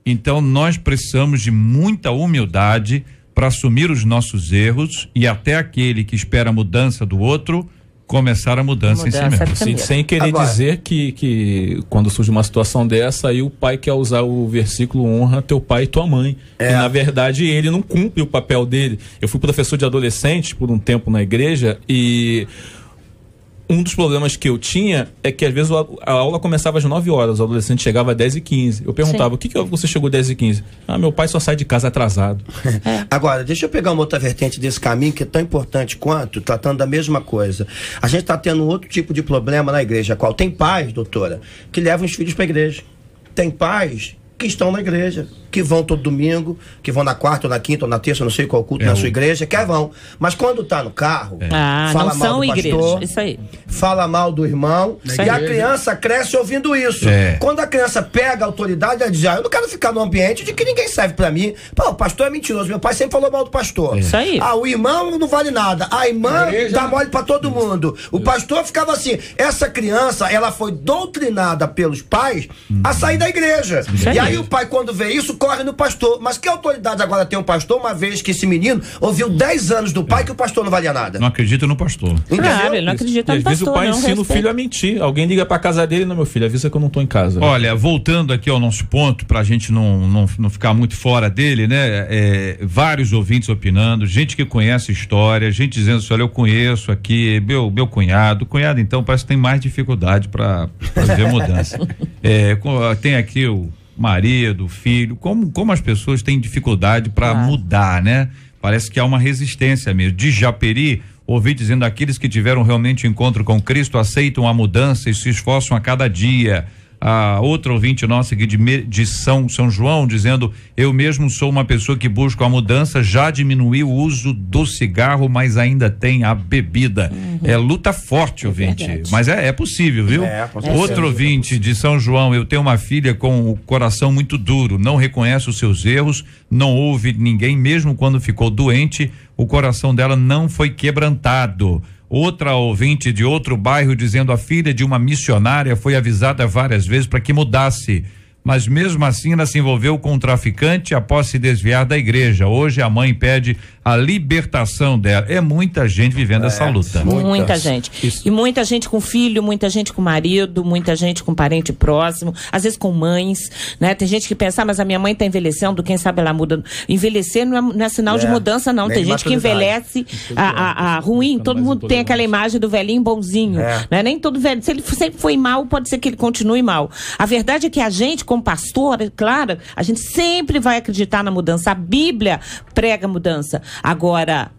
Então nós precisamos de muita humildade para assumir os nossos erros e até aquele que espera a mudança do outro começar a mudança em si mesmo. Sem querer dizer que quando surge uma situação dessa, aí o pai quer usar o versículo honra teu pai e tua mãe. E na verdade ele não cumpre o papel dele. Eu fui professor de adolescente por um tempo na igreja e um dos problemas que eu tinha é que às vezes a aula começava às 9 horas, o adolescente chegava às 10h15. Eu perguntava, o que você chegou às 10h15? Meu pai só sai de casa atrasado. Agora, deixa eu pegar uma outra vertente desse caminho que é tão importante quanto, tratando da mesma coisa. A gente está tendo um outro tipo de problema na igreja, qual tem pais, doutora, que levam os filhos para a igreja. Tem pais que estão na igreja, que vão todo domingo, que vão na quarta ou na quinta ou na terça, não sei qual culto na sua igreja, que vão. Mas quando tá no carro, fala mal do pastor, isso aí. Fala mal do irmão, e a criança cresce ouvindo isso. Quando a criança pega a autoridade, ela diz, eu não quero ficar num ambiente de que ninguém serve pra mim. Pô, o pastor é mentiroso, meu pai sempre falou mal do pastor. Isso aí. O irmão não vale nada, a irmã dá mole pra todo mundo. O pastor ficava assim, essa criança, ela foi doutrinada pelos pais a sair da igreja. E aí o pai, quando vê isso, corre no pastor. Mas que autoridade agora tem um pastor, uma vez que esse menino ouviu 10 anos do pai que o pastor não valia nada? Não acredita no pastor. Claro, ele não acredita no pastor. Às vezes o pai ensina o filho a mentir. Alguém liga pra casa dele, não, meu filho, avisa que eu não tô em casa. Olha, voltando aqui ao nosso ponto, pra gente não ficar muito fora dele, né? Vários ouvintes opinando, gente que conhece história, gente dizendo assim, olha, eu conheço aqui meu cunhado então parece que tem mais dificuldade pra ver mudança. Tem aqui o marido, filho, como as pessoas têm dificuldade para mudar, né? Parece que há uma resistência mesmo. De Japeri, ouvi dizendo, aqueles que tiveram realmente encontro com Cristo aceitam a mudança e se esforçam a cada dia. A outra ouvinte nossa aqui de São João, dizendo, eu mesmo sou uma pessoa que busco a mudança, já diminuí o uso do cigarro, mas ainda tem a bebida. É luta forte, ouvinte, mas é possível, viu? Outro ouvinte de São João, eu tenho uma filha com o coração muito duro, não reconhece os seus erros, não ouve ninguém, mesmo quando ficou doente, o coração dela não foi quebrantado. Outra ouvinte de outro bairro dizendo, a filha de uma missionária foi avisada várias vezes para que mudasse, mas mesmo assim ela se envolveu com um traficante após se desviar da igreja. Hoje a mãe pede a libertação dela. É muita gente vivendo essa luta. Muita gente. Isso. E muita gente com filho, muita gente com marido, muita gente com parente próximo, às vezes com mães, né? Tem gente que pensa, mas a minha mãe tá envelhecendo, quem sabe ela muda. Envelhecer não é sinal de mudança, não. Tem gente que envelhece ruim, todo mundo tem aquela imagem do velhinho bonzinho, né? Nem todo velho, se ele sempre foi mal, pode ser que ele continue mal. A verdade é que a gente, como pastor, é claro, a gente sempre vai acreditar na mudança. A Bíblia prega mudança. Agora,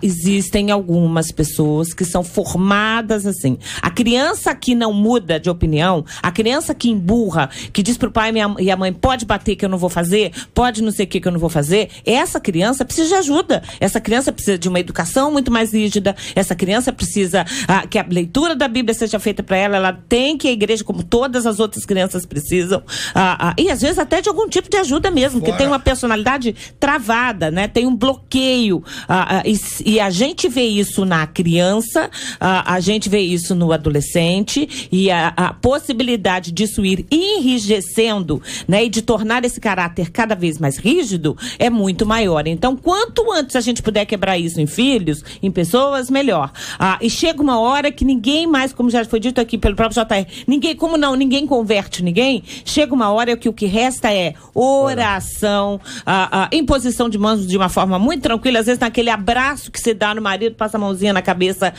existem algumas pessoas que são formadas assim. A criança que não muda de opinião, a criança que emburra, que diz pro pai e a mãe, pode bater que eu não vou fazer, pode não sei o que eu não vou fazer, essa criança precisa de ajuda. Essa criança precisa de uma educação muito mais rígida. Essa criança precisa que a leitura da Bíblia seja feita para ela. Ela tem que ir à igreja como todas as outras crianças precisam. E às vezes até de algum tipo de ajuda mesmo, que tem uma personalidade travada, né? Tem um bloqueio. E a gente vê isso na criança, a gente vê isso no adolescente, e a possibilidade disso ir enrijecendo, né? E de tornar esse caráter cada vez mais rígido é muito maior. Então, quanto antes a gente puder quebrar isso em filhos, em pessoas, melhor. E chega uma hora que ninguém mais, como já foi dito aqui pelo próprio JR, ninguém converte ninguém. Chega uma hora que o que resta é oração, imposição de mãos de uma forma muito tranquila, às vezes naquele abraço que você dá no marido, passa a mãozinha na cabeça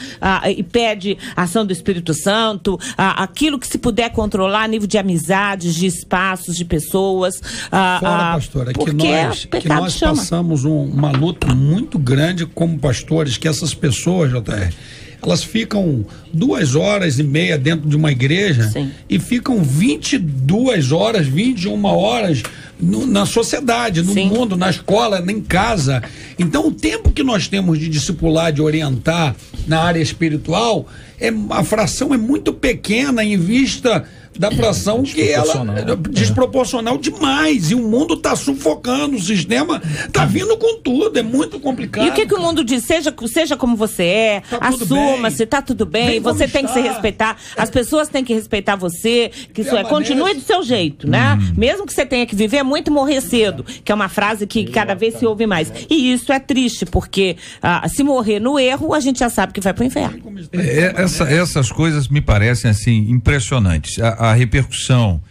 e pede a ação do Espírito Santo, aquilo que se puder controlar a nível de amizades, de espaços, de pessoas. Fora, pastora, que nós passamos uma luta muito grande como pastores, que essas pessoas, JR, elas ficam 2h30 dentro de uma igreja. Sim. E ficam 22 horas, 21 horas na sociedade, no mundo, na escola, em casa. Então, o tempo que nós temos de discipular, de orientar na área espiritual, a fração é muito pequena em vista da fração que ela desproporcional demais, e o mundo está sufocando, o sistema está vindo com tudo, é muito complicado. E o que o mundo diz? Seja como você é, assuma-se, tá tudo bem, você tem que se respeitar, as pessoas têm que respeitar você, que isso continue do seu jeito, né? Mesmo que você tenha que viver muito e morrer cedo, que é uma frase que cada vez se ouve mais. E isso é triste, porque se morrer no erro, a gente já sabe que vai pro inferno. Essas coisas me parecem assim impressionantes. A repercussão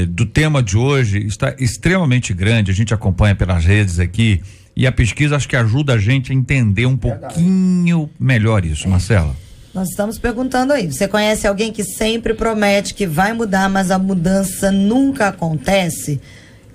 do tema de hoje está extremamente grande, a gente acompanha pelas redes aqui, e a pesquisa acho que ajuda a gente a entender um pouquinho melhor isso, Marcela. Nós estamos perguntando aí, você conhece alguém que sempre promete que vai mudar, mas a mudança nunca acontece?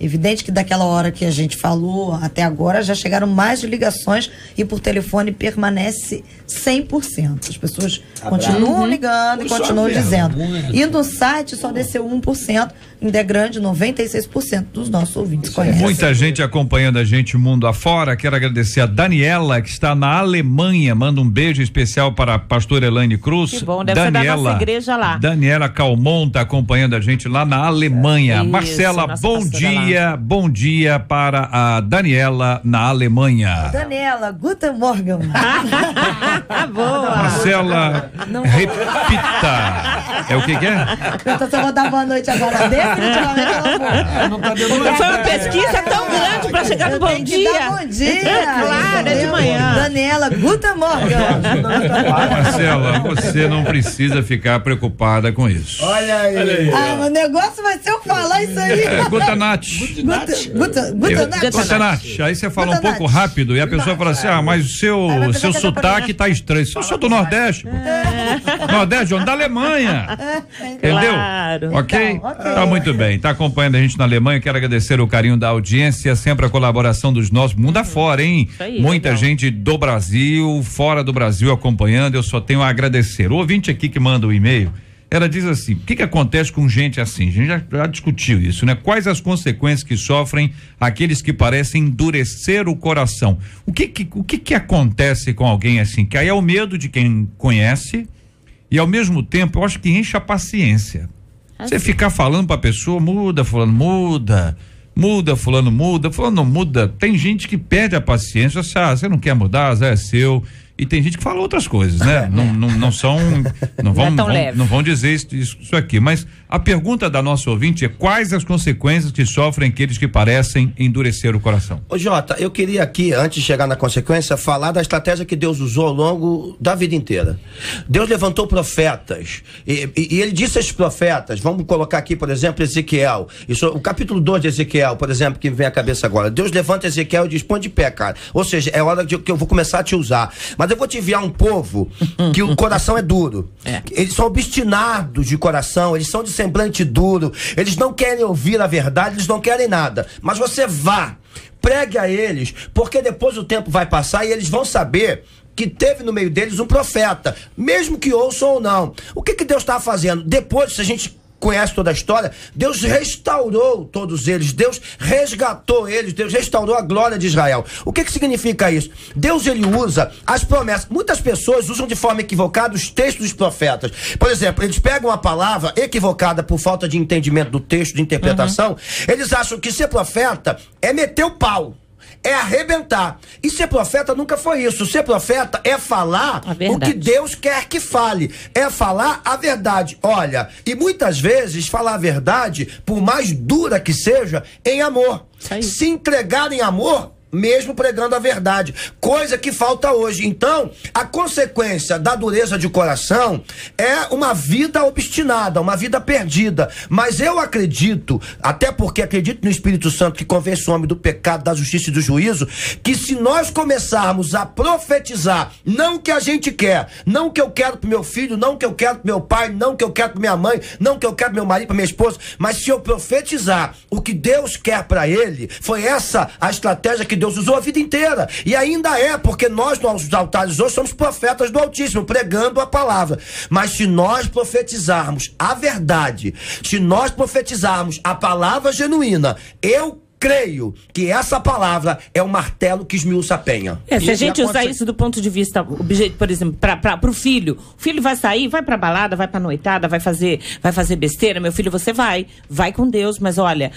Evidente que daquela hora que a gente falou até agora já chegaram mais de ligações e por telefone permanece 100%. As pessoas continuam ligando e continuam dizendo. E no site só desceu 1%, ainda é grande, 96% dos nossos ouvintes conhecem. Muita gente acompanhando a gente mundo afora. Quero agradecer a Daniela, que está na Alemanha. Manda um beijo especial para a pastora Elaine Cruz. Que bom, deve ser da nossa igreja lá. Daniela Calmon está acompanhando a gente lá na Alemanha. Isso, Marcela, bom dia para a Daniela na Alemanha. Daniela, guten Morgen. Boa. Marcela, repita. É o que é? Eu tô só vou dar boa noite agora. Definitivamente ela não tá dando. Foi uma pesquisa tão grande para chegar no bom dia. Bom dia. Claro, é de manhã. Daniela, guten Morgen. Marcela, você não precisa ficar preocupada com isso. Olha aí. O negócio vai ser eu falar isso aí. Gutanat. Gutanat. Aí você fala um pouco rápido e a pessoa fala assim, mas o seu sotaque tá estranho. Eu sou do Nordeste, pô. Nordeste, da Alemanha. Entendeu? Claro. Ok? Tá muito bem. Tá acompanhando a gente na Alemanha. Quero agradecer o carinho da audiência, sempre a colaboração dos nossos. Mundo afora, hein? Aí, muita legal. Gente do Brasil, fora do Brasil acompanhando. Eu só tenho a agradecer. O ouvinte aqui que manda o e-mail, ela diz assim: o que acontece com gente assim? A gente já discutiu isso, né? Quais as consequências que sofrem aqueles que parecem endurecer o coração? O que acontece com alguém assim? Que aí é o medo de quem conhece e ao mesmo tempo eu acho que enche a paciência. Você ficar falando pra pessoa, muda, fulano, muda, fulano, não muda. Tem gente que perde a paciência, você não quer mudar, é seu. e tem gente que fala outras coisas, né? Não vão dizer isso aqui, mas a pergunta da nossa ouvinte é: quais as consequências que sofrem aqueles que parecem endurecer o coração? Ô Jota, eu queria aqui, antes de chegar na consequência, falar da estratégia que Deus usou ao longo da vida inteira. Deus levantou profetas e ele disse a esses profetas, vamos colocar aqui, por exemplo, Ezequiel, o capítulo 2 de Ezequiel, por exemplo, que me vem à cabeça agora. Deus levanta Ezequiel e diz: põe de pé, cara. Ou seja, é hora que eu vou começar a te usar. Mas eu vou te enviar um povo que o coração é duro. Eles são obstinados de coração, eles são de semblante duro, eles não querem ouvir a verdade, eles não querem nada. Mas você vá, pregue a eles, porque depois o tempo vai passar e eles vão saber que teve no meio deles um profeta, mesmo que ouçam ou não. O que Deus está fazendo? Depois, se a gente conhece toda a história, Deus restaurou todos eles, Deus resgatou eles, Deus restaurou a glória de Israel. O que significa isso? Deus, ele usa as promessas. Muitas pessoas usam de forma equivocada os textos dos profetas. Por exemplo, eles pegam a palavra equivocada por falta de entendimento do texto, de interpretação. Eles acham que ser profeta é meter o pau, é arrebentar. E ser profeta nunca foi isso. Ser profeta é falar o que Deus quer que fale. É falar a verdade. Olha, e muitas vezes falar a verdade, por mais dura que seja, em amor. Se entregar em amor, mesmo pregando a verdade, coisa que falta hoje. Então, a consequência da dureza de coração é uma vida obstinada, uma vida perdida. Mas eu acredito, até porque acredito no Espírito Santo que convence o homem do pecado, da justiça e do juízo, que se nós começarmos a profetizar, não o que a gente quer, não o que eu quero pro meu filho, não o que eu quero pro meu pai, não o que eu quero pra minha mãe, não o que eu quero pro meu marido, pra minha esposa, mas se eu profetizar o que Deus quer pra ele, foi essa a estratégia que Deus usou a vida inteira, e ainda é, porque nós nos altares hoje somos profetas do Altíssimo, pregando a palavra. Mas se nós profetizarmos a verdade, se nós profetizarmos a palavra genuína, eu creio que essa palavra é o martelo que esmiuça a penha. Se a gente usar isso do ponto de vista, por exemplo, pro filho, o filho vai sair, vai pra balada, vai pra noitada, vai fazer besteira, meu filho, você vai com Deus, mas olha,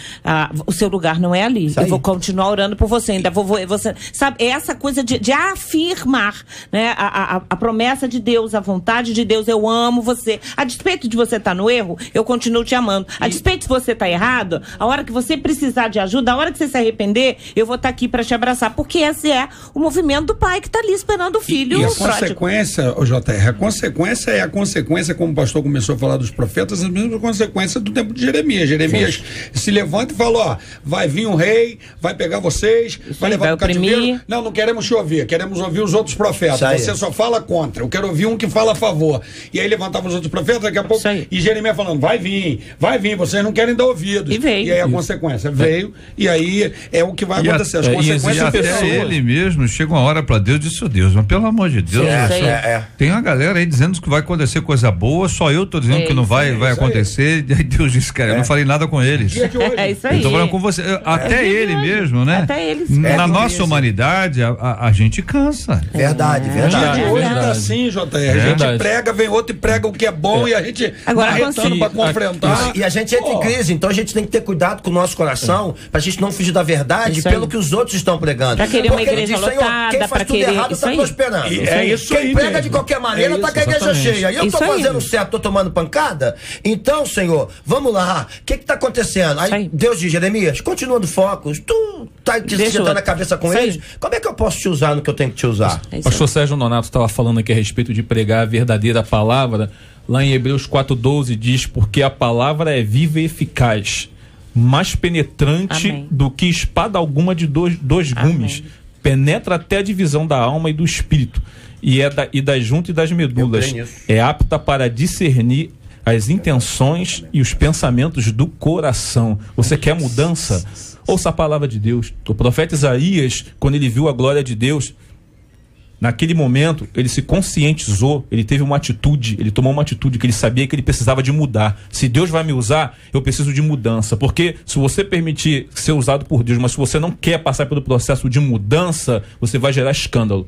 o seu lugar não é ali. Eu vou continuar orando por você, ainda você, sabe, é essa coisa de afirmar, né, a promessa de Deus, a vontade de Deus. Eu amo você, a despeito de você estar no erro, eu continuo te amando, a despeito de você estar errado, a hora que você precisar de ajuda, a hora que você se arrepender, eu vou estar aqui para te abraçar, porque esse é o movimento do pai que está ali esperando o filho. E a consequência, JR, a consequência é a consequência, como o pastor começou a falar dos profetas, a mesma consequência do tempo de Jeremias. Jeremias se levanta e fala: ó, vai vir um rei, vai pegar vocês, vai levar para o cativeiro. Não queremos te ouvir, queremos ouvir os outros profetas. Você só fala contra, eu quero ouvir um que fala a favor. E aí levantavam os outros profetas, daqui a pouco, e Jeremias falando: vai vir, vocês não querem dar ouvidos. E veio. E aí a consequência veio, e aí é o que vai acontecer. As consequências até ele mesmo chega uma hora para Deus e disse: Deus, mas pelo amor de Deus, tem uma galera aí dizendo que vai acontecer coisa boa, só eu tô dizendo que não vai acontecer. E aí Deus disse: cara, eu não falei nada com eles. É isso aí. Eu tô falando com você, até ele mesmo, né? Até eles. Na nossa humanidade, a gente cansa. Verdade. Dia de hoje tá assim, JR. A gente prega, vem outro e prega o que é bom, e a gente marretando pra confrontar. E a gente entra em crise, então a gente tem que ter cuidado com o nosso coração, pra gente não fugir da verdade pelo que os outros estão pregando. Pra querer uma igreja lotada, quem faz tudo errado tá prosperando. Quem prega de qualquer maneira tá com a igreja cheia. E eu tô fazendo certo, tô tomando pancada. Então, Senhor, vamos lá. O que tá acontecendo? Aí Deus diz: Jeremias, continua no foco. Tu tá sentando a cabeça com eles. Como é que eu posso te usar no que eu tenho que te usar? Pastor Sérgio Nonato estava falando aqui a respeito de pregar a verdadeira palavra. Lá em Hebreus 4:12 diz: porque a palavra é viva e eficaz, mais penetrante do que espada alguma de dois gumes, penetra até a divisão da alma e do espírito, e das juntas e das medulas, é apta para discernir as intenções e os pensamentos do coração. Você quer mudança? Ouça a palavra de Deus. O profeta Isaías, quando ele viu a glória de Deus, naquele momento, ele se conscientizou, ele teve uma atitude, ele tomou uma atitude que ele sabia que ele precisava de mudar. Se Deus vai me usar, eu preciso de mudança. Porque se você permitir ser usado por Deus, mas se você não quer passar pelo processo de mudança, você vai gerar escândalo.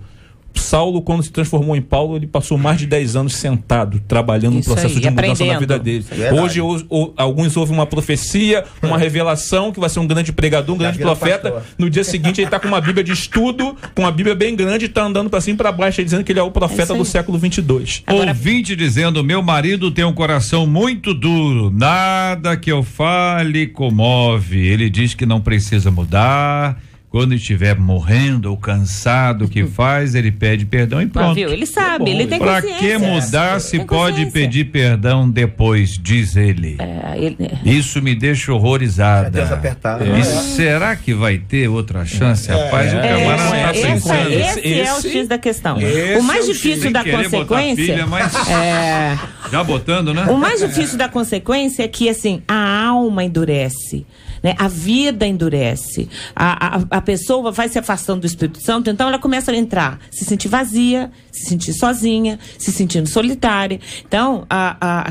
Saulo, quando se transformou em Paulo, ele passou mais de 10 anos sentado, trabalhando no processo de mudança na vida dele. Hoje, alguns ouvem uma profecia, uma revelação, que vai ser um grande pregador, um grande profeta. Pastor. No dia seguinte, ele está com uma Bíblia de estudo, com uma Bíblia bem grande, está andando para cima e para baixo, dizendo que ele é o profeta do século 22. Ouvinte dizendo: meu marido tem um coração muito duro, nada que eu fale comove. Ele diz que não precisa mudar. Quando estiver morrendo ou cansado, o que faz? Ele pede perdão e pronto. Viu? Ele sabe, ele tem consciência. Pra que mudar se pode pedir perdão depois, diz ele. Isso me deixa horrorizada. Deus apertado. E será que vai ter outra chance? Rapaz, o camarada tá pensando. Esse é o X da questão. O mais difícil da consequência... Filha, mas já botando, né? O mais difícil da consequência é que, assim, a alma endurece. Né? A vida endurece, a pessoa vai se afastando do Espírito Santo, então ela começa a entrar, se sentir vazia, se sentir sozinha, se sentindo solitária. Então,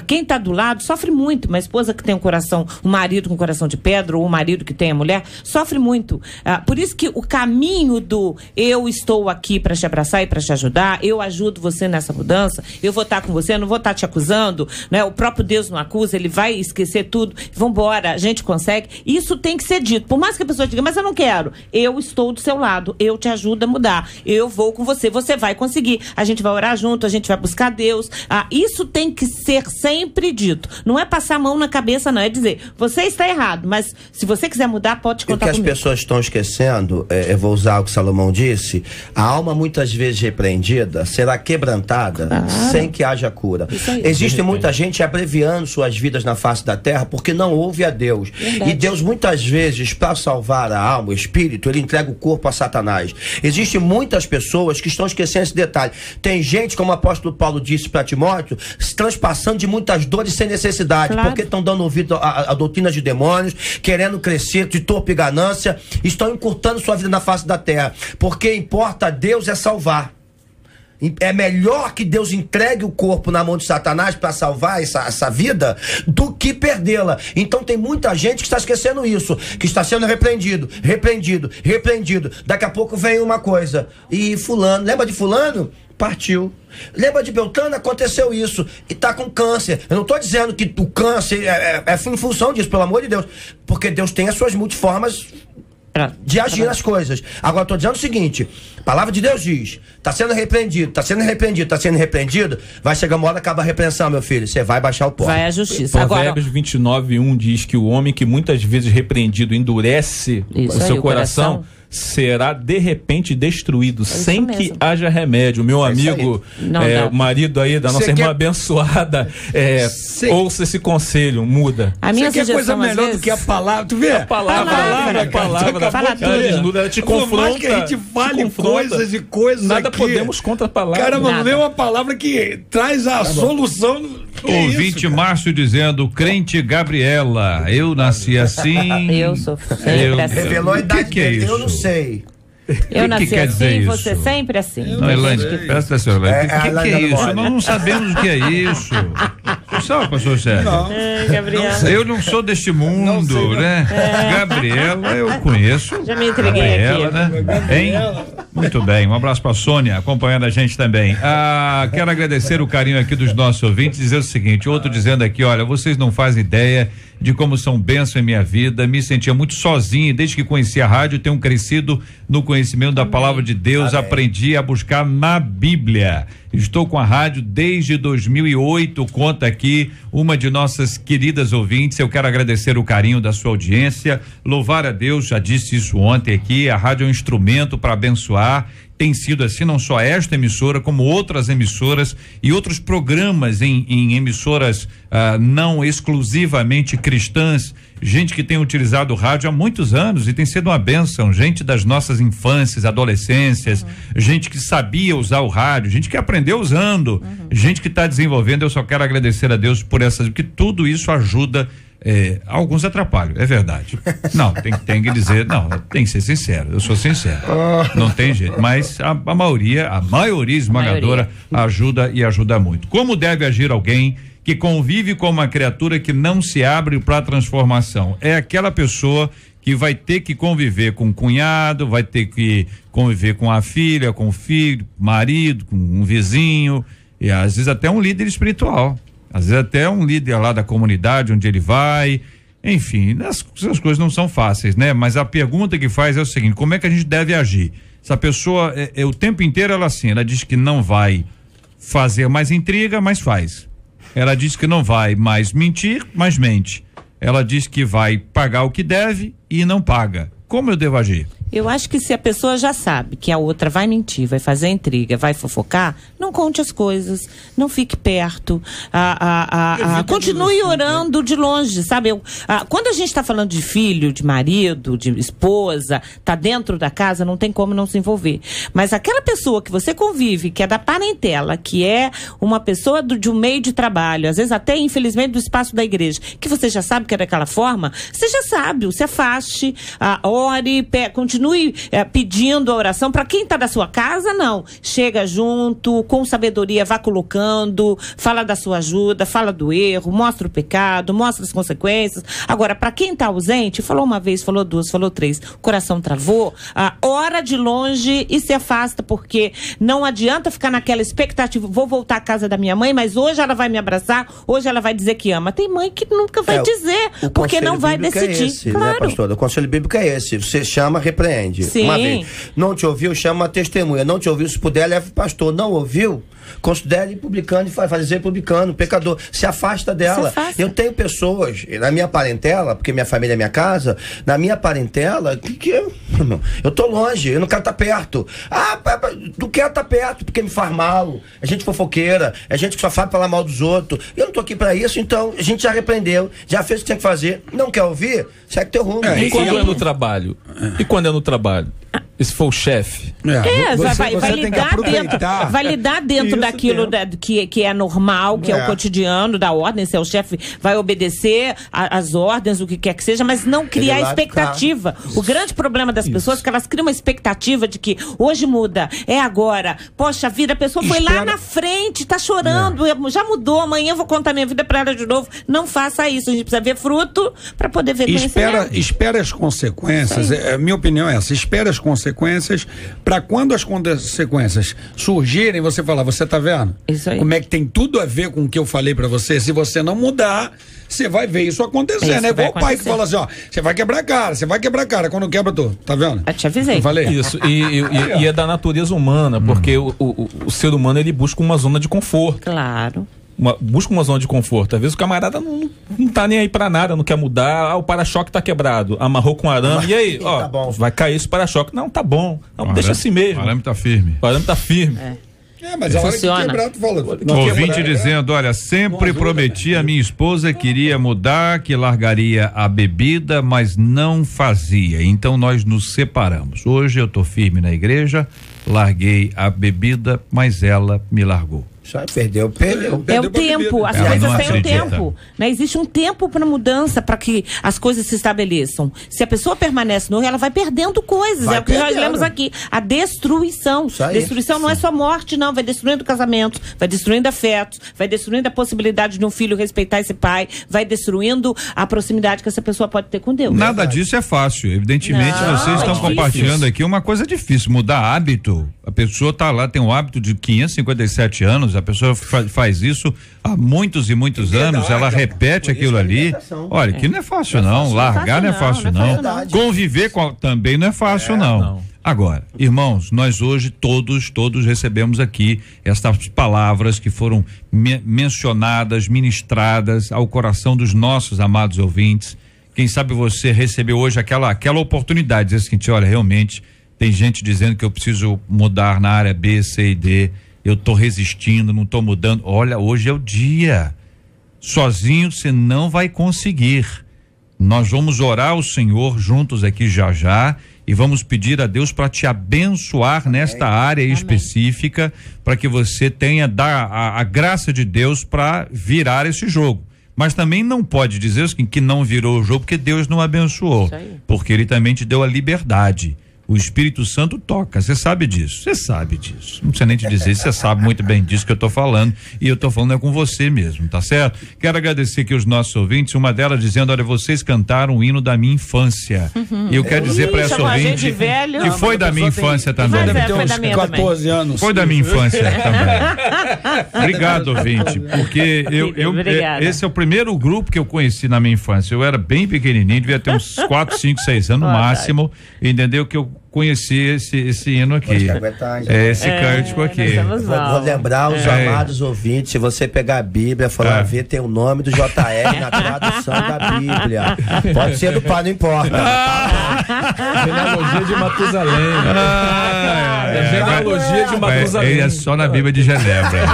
quem está do lado sofre muito. Uma esposa que tem um coração, um marido com coração de pedra, ou um marido que tem a mulher, sofre muito. Por isso que o caminho do eu estou aqui para te abraçar e para te ajudar, eu ajudo você nessa mudança, eu vou estar com você, eu não vou estar te acusando, né? O próprio Deus não acusa, ele vai esquecer tudo, vambora, a gente consegue. Isso tem que ser dito. Por mais que a pessoa diga, mas eu não quero. Eu estou do seu lado. Eu te ajudo a mudar. Eu vou com você. Você vai conseguir. A gente vai orar junto. A gente vai buscar Deus. Isso tem que ser sempre dito. Não é passar a mão na cabeça, não. É dizer, você está errado, mas se você quiser mudar, pode contar comigo. O que as pessoas estão esquecendo, eu vou usar o que Salomão disse, a alma muitas vezes repreendida será quebrantada sem que haja cura. Existe muita gente abreviando suas vidas na face da terra porque não ouve a Deus. Verdade. E Deus muitas vezes, para salvar a alma, o espírito, ele entrega o corpo a Satanás. Existem muitas pessoas que estão esquecendo esse detalhe. Tem gente, como o apóstolo Paulo disse para Timóteo, se transpassando de muitas dores sem necessidade, porque estão dando ouvido a doutrina de demônios, querendo crescer de torpe ganância, estão encurtando sua vida na face da terra. Porque importa a Deus é salvar. É melhor que Deus entregue o corpo na mão de Satanás para salvar essa vida do que perdê-la. Então tem muita gente que está esquecendo isso, que está sendo repreendido. Daqui a pouco vem uma coisa. E fulano, lembra de fulano? Partiu. Lembra de Beltrano? Aconteceu isso. E tá com câncer. Eu não estou dizendo que o câncer é em função disso, pelo amor de Deus. Porque Deus tem as suas multiformas de agir nas coisas. Agora, estou dizendo o seguinte: a palavra de Deus diz, está sendo repreendido, vai chegar uma hora, acaba a repreensão, meu filho, você vai baixar o pó. Vai à justiça. Provérbios 29:1 diz que o homem que muitas vezes repreendido endurece o seu coração será de repente destruído, sem que haja remédio. Meu amigo, o marido aí da nossa irmã abençoada, ouça esse conselho, muda. A minha sugestão, coisa melhor do que a palavra, tu vê? A palavra, ela te confronta. Mais que a gente fale coisas e coisas nada aqui, podemos contra a palavra. Cara, vamos ver uma palavra que traz a solução. Ouvinte Márcio dizendo: crente Gabriela, eu nasci assim. Eu sou sempre assim. Revelou a idade dele, eu não sei. Eu nasci assim, você sempre assim. Não, Elaine, presta atenção, Elaine. O que é isso? Nós não sabemos o que é isso. Você sabe, pastor Sérgio? Não. Gabriela. Eu não sou deste mundo, né? Gabriela, eu conheço. Já me entreguei Gabriela, aqui. Né? Hein? Muito bem, um abraço pra Sônia, acompanhando a gente também. Quero agradecer o carinho aqui dos nossos ouvintes, dizer o seguinte: outro dizendo aqui, olha, vocês não fazem ideia de como são bênção em minha vida, me sentia muito sozinho, desde que conheci a rádio, tenho crescido no conhecimento da palavra de Deus, aprendi a buscar na Bíblia. Estou com a rádio desde 2008, conta aqui uma de nossas queridas ouvintes. Eu quero agradecer o carinho da sua audiência, louvar a Deus, já disse isso ontem aqui, a rádio é um instrumento para abençoar. Tem sido assim, não só esta emissora, como outras emissoras e outros programas em emissoras não exclusivamente cristãs, gente que tem utilizado o rádio há muitos anos e tem sido uma bênção, gente das nossas infâncias, adolescências, gente que sabia usar o rádio, gente que aprendeu usando, gente que está desenvolvendo. Eu só quero agradecer a Deus por essas, porque tudo isso ajuda. Alguns atrapalham, é verdade. Não, tem que dizer, não, tem que ser sincero, eu sou sincero. Não tem jeito, mas a maioria esmagadora ajuda e ajuda muito. Como deve agir alguém que convive com uma criatura que não se abre para a transformação? É aquela pessoa que vai ter que conviver com o cunhado, vai ter que conviver com a filha, com o filho, marido, com um vizinho, e às vezes até um líder espiritual, às vezes até um líder lá da comunidade onde ele vai, enfim, essas coisas não são fáceis, né? Mas a pergunta que faz é o seguinte: como é que a gente deve agir? Essa pessoa, o tempo inteiro ela diz que não vai fazer mais intriga, mas faz. Ela diz que não vai mais mentir, mas mente. Ela diz que vai pagar o que deve e não paga. Como eu devo agir? Eu acho que se a pessoa já sabe que a outra vai mentir, vai fazer intriga, vai fofocar, não conte as coisas, não fique perto, continue orando de longe, sabe? Quando a gente está falando de filho, de marido, de esposa, tá dentro da casa, não tem como não se envolver. Mas aquela pessoa que você convive, que é da parentela, que é uma pessoa de um meio de trabalho, às vezes até, infelizmente, do espaço da igreja, que você já sabe que é daquela forma, você já sabe, se afaste, ore, continue pedindo a oração. Para quem está da sua casa, não. Chega junto, com sabedoria, vá colocando, fala da sua ajuda, fala do erro, mostra o pecado, mostra as consequências. Agora, para quem está ausente, falou uma vez, falou duas, falou três, o coração travou, ora de longe e se afasta, porque não adianta ficar naquela expectativa, vou voltar à casa da minha mãe, mas hoje ela vai me abraçar, hoje ela vai dizer que ama. Tem mãe que nunca vai dizer, porque não vai decidir. Esse, claro. Né, pastor? O conselho bíblico é esse: você chama, repreende. Sim. Uma vez. Não te ouviu, chama uma testemunha. Não te ouviu, se puder, leva o pastor. Não ouviu, considere publicano e fazer publicano, pecador. Se afasta dela. Eu tenho pessoas na minha parentela, porque minha família é minha casa, na minha parentela, que eu tô longe, eu não quero estar perto. Não quero estar perto, porque me faz mal. É gente fofoqueira, é gente que só fala falar mal dos outros. Eu não tô aqui pra isso, então a gente já repreendeu, já fez o que tinha que fazer. Não quer ouvir? Segue teu rumo. E quando é no trabalho? E quando é no trabalho? E se for o chefe? Vai lidar dentro daquilo que é normal, que é o cotidiano da ordem. Se é o chefe, vai obedecer às ordens, o que quer que seja, mas não criar expectativa. O grande problema das pessoas é que elas criam uma expectativa de que hoje muda, é agora. Poxa vida, a pessoa foi lá na frente, tá chorando, já mudou, amanhã eu vou contar minha vida pra ela de novo. Não faça isso, a gente precisa ver fruto pra poder ver conhecimento. Espera as consequências, minha opinião é essa: espera as consequências, para quando as consequências surgirem, você falar, você tá vendo? Isso aí. Como é que tem tudo a ver com o que eu falei para você? Se você não mudar, você vai ver isso acontecer, né? Igual o pai que fala assim, você vai quebrar a cara, quando quebra tu, tá vendo? Eu te avisei. Eu falei? Isso, e é da natureza humana, porque o ser humano, ele busca uma zona de conforto. Claro. Busca uma zona de conforto. Às vezes o camarada não tá nem aí pra nada, não quer mudar. O para-choque tá quebrado, amarrou com arame, e aí, tá bom. Vai cair esse para-choque. Não, tá bom, não, deixa assim mesmo. O arame tá firme. Mas a hora que quebrar, tu fala. Ouvinte dizendo, olha, sempre prometi à minha esposa que iria mudar, que largaria a bebida, mas não fazia. Então nós nos separamos. Hoje eu tô firme na igreja, larguei a bebida, mas ela me largou. Perdeu. É o tempo, as coisas têm um tempo, né? Existe um tempo para mudança, para que as coisas se estabeleçam. Se a pessoa permanece no erro, ela vai perdendo coisas. É o que nós lemos aqui, a destruição. Destruição não é só morte, não, vai destruindo casamentos, vai destruindo afetos, vai destruindo a possibilidade de um filho respeitar esse pai, vai destruindo a proximidade que essa pessoa pode ter com Deus. Nada disso é fácil, evidentemente vocês estão compartilhando aqui uma coisa difícil, mudar hábito. A pessoa tá lá, tem um hábito de 557 anos, a pessoa faz isso há muitos e muitos anos, ela repete aquilo ali. Olha, que não é fácil não, largar não é fácil não. Conviver também não é fácil não. Agora, irmãos, nós hoje todos recebemos aqui estas palavras que foram mencionadas, ministradas ao coração dos nossos amados ouvintes. Quem sabe você recebeu hoje aquela oportunidade de dizer o seguinte, olha, realmente tem gente dizendo que eu preciso mudar na área B, C e D. Eu tô resistindo, não tô mudando. Olha, hoje é o dia. Sozinho você não vai conseguir. Nós vamos orar ao Senhor juntos aqui já e vamos pedir a Deus para te abençoar nesta área específica, para que você tenha a graça de Deus para virar esse jogo. Mas também não pode dizer que não virou o jogo porque Deus não abençoou, porque Ele também te deu a liberdade. O Espírito Santo toca, você sabe disso, não precisa nem te dizer, você sabe muito bem disso que eu tô falando, e eu tô falando é com você mesmo, tá certo? Quero agradecer aqui os nossos ouvintes, uma delas dizendo, olha, vocês cantaram o hino da minha infância, e eu quero dizer para essa ouvinte, que foi da minha infância também. Foi da minha 14 anos. Foi da minha infância também. Obrigado, ouvinte, porque esse é o primeiro grupo que eu conheci na minha infância, eu era bem pequenininho, devia ter uns 4, 5, 6 anos no máximo, entendeu? Que eu conheci esse hino aqui. Esse cântico aqui. Vou lembrar os amados ouvintes, se você pegar a Bíblia, falar ver, tem o nome do JR na tradução da Bíblia. Pode ser do pai, não importa. Genealogia de Matusalém. Genealogia de Matusalém. É só na Bíblia de Genebra.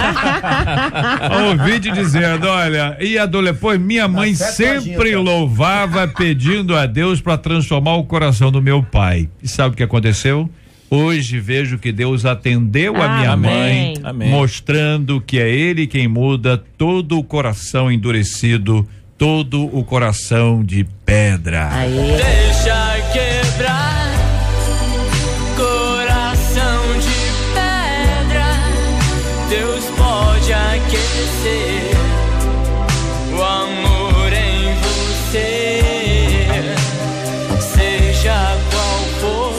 Ouvinte dizendo, olha, depois minha mãe sempre louvava pedindo a Deus para transformar o coração do meu pai. E sabe o que aconteceu? Hoje vejo que Deus atendeu a minha mãe, mostrando que é Ele quem muda todo o coração endurecido, todo o coração de pedra. Deixa quebrar coração de pedra, Deus pode aquecer o amor em você, seja qual for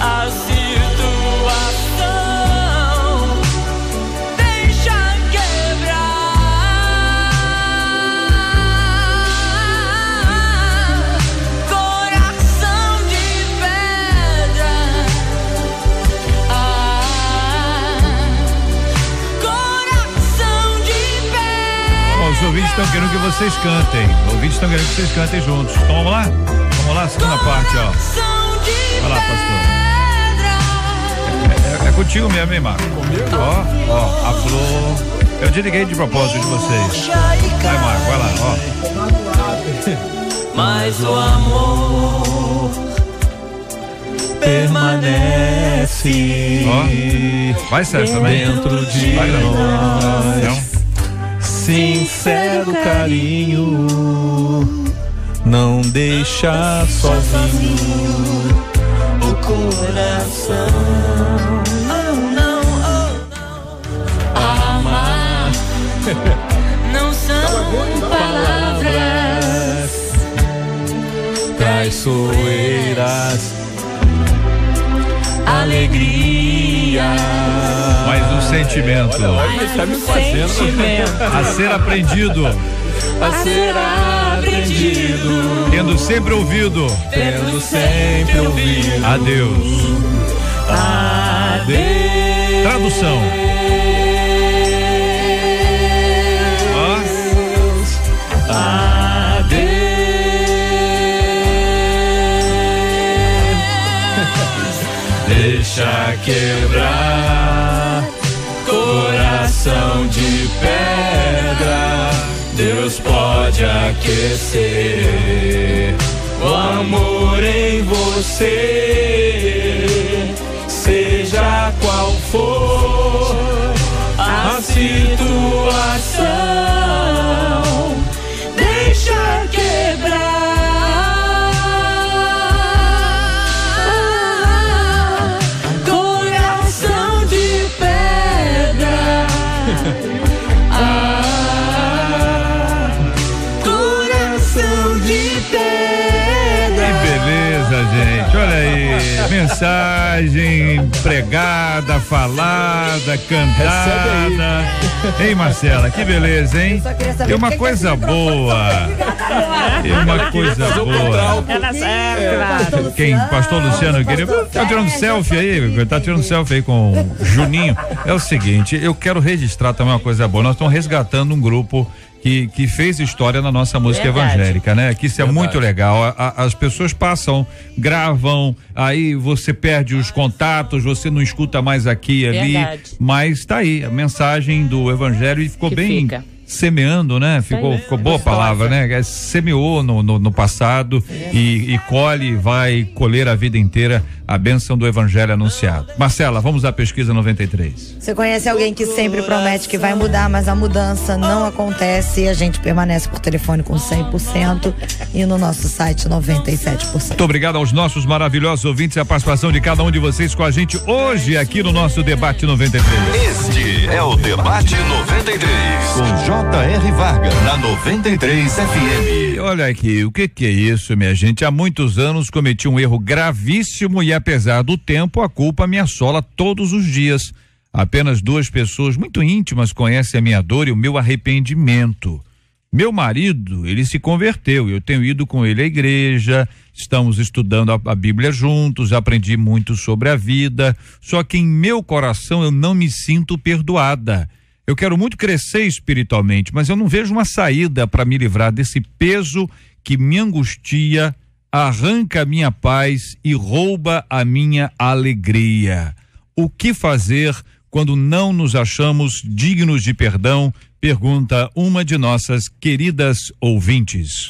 a situação, deixa quebrar coração de pedra, coração de pedra. Os ouvintes estão querendo que vocês cantem. Juntos. Então vamos lá? Vamos lá, segunda parte, ó. Vai lá, pastor. É contigo mesmo, hein, Marco? Ó, a flor. Eu desliguei de propósito de vocês. Vai, Marco, vai lá, ó. Mas o amor permanece. Ó, vai, Sérgio, também. Dentro de nós. Sincero carinho, não deixa sozinho o coração. Amar não são palavras traiçoeiras, alegria, mas um sentimento. Tá me fazendo. A ser aprendido. Tendo sempre ouvido. Adeus. Tradução. Deixa quebrar coração de pedra, Deus pode aquecer o amor em você, seja qual for a situação, deixa quebrar coração de pedra. Coração de pedra. Que beleza, gente. Olha aí. Mensagem pregada, falada, cantada. Hein, Marcela? Que beleza, hein? E uma coisa boa. Quem? Pastor Luciano queria. Tá tirando selfie aí? Tá tirando selfie aí com o Juninho. É o seguinte, eu quero registrar também uma coisa boa. Nós estamos resgatando um grupo que fez história na nossa música evangélica, né? Que isso é muito legal. As pessoas passam, gravam, aí você perde os contatos, você não escuta mais aqui e ali, mas tá aí a mensagem do evangelho e ficou semeando, né? Ficou boa a palavra, né? Semeou no passado e colhe, vai colher a vida inteira a bênção do evangelho anunciado. Marcela, vamos à pesquisa 93. Você conhece alguém que sempre promete que vai mudar, mas a mudança não acontece e a gente permanece por telefone com 100% e no nosso site 97%. Muito obrigado aos nossos maravilhosos ouvintes e a participação de cada um de vocês com a gente hoje aqui no nosso Debate 93. Este é o Debate 93 com J.R. Vargas na 93 FM. Olha aqui, o que é isso, minha gente? Há muitos anos cometi um erro gravíssimo e apesar do tempo, a culpa me assola todos os dias. Apenas 2 pessoas muito íntimas conhecem a minha dor e o meu arrependimento. Meu marido, ele se converteu, eu tenho ido com ele à igreja, estamos estudando a Bíblia juntos, aprendi muito sobre a vida, só que em meu coração eu não me sinto perdoada. Eu quero muito crescer espiritualmente, mas eu não vejo uma saída para me livrar desse peso que me angustia, arranca a minha paz e rouba a minha alegria. O que fazer quando não nos achamos dignos de perdão? Pergunta uma de nossas queridas ouvintes.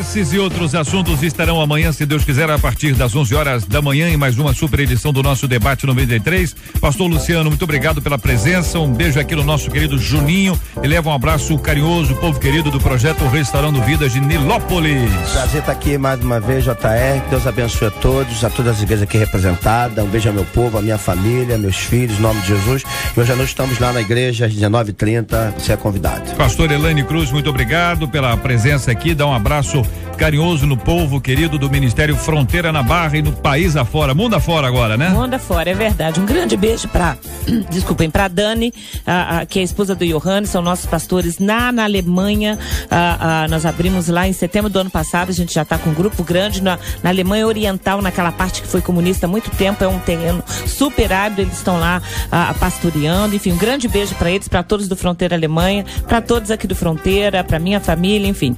Esses e outros assuntos estarão amanhã, se Deus quiser, a partir das 11 horas da manhã, em mais uma super edição do nosso Debate 93. Pastor Luciano, muito obrigado pela presença. Um beijo aqui no nosso querido Juninho. E leva um abraço carinhoso, povo querido do projeto Restaurando Vidas de Nilópolis. Prazer estar aqui mais uma vez, JR. Que Deus abençoe a todas as igrejas aqui representadas. Um beijo ao meu povo, à minha família, meus filhos, em nome de Jesus. E hoje à noite estamos lá na igreja às 19h30. Você é convidado. Pastor Elaine Cruz, muito obrigado pela presença aqui. Dá um abraço carinhoso no povo querido do Ministério Fronteira na Barra e no país afora, mundo afora agora, né? Mundo afora, é verdade. Um grande beijo pra Dani, que é a esposa do Johannes, são nossos pastores na Alemanha. Nós abrimos lá em setembro do ano passado, a gente já tá com um grupo grande na Alemanha Oriental, naquela parte que foi comunista há muito tempo, é um terreno super árido, eles estão lá pastoreando, enfim, um grande beijo pra eles, pra todos do Fronteira Alemanha, pra todos aqui do Fronteira, pra minha família, enfim,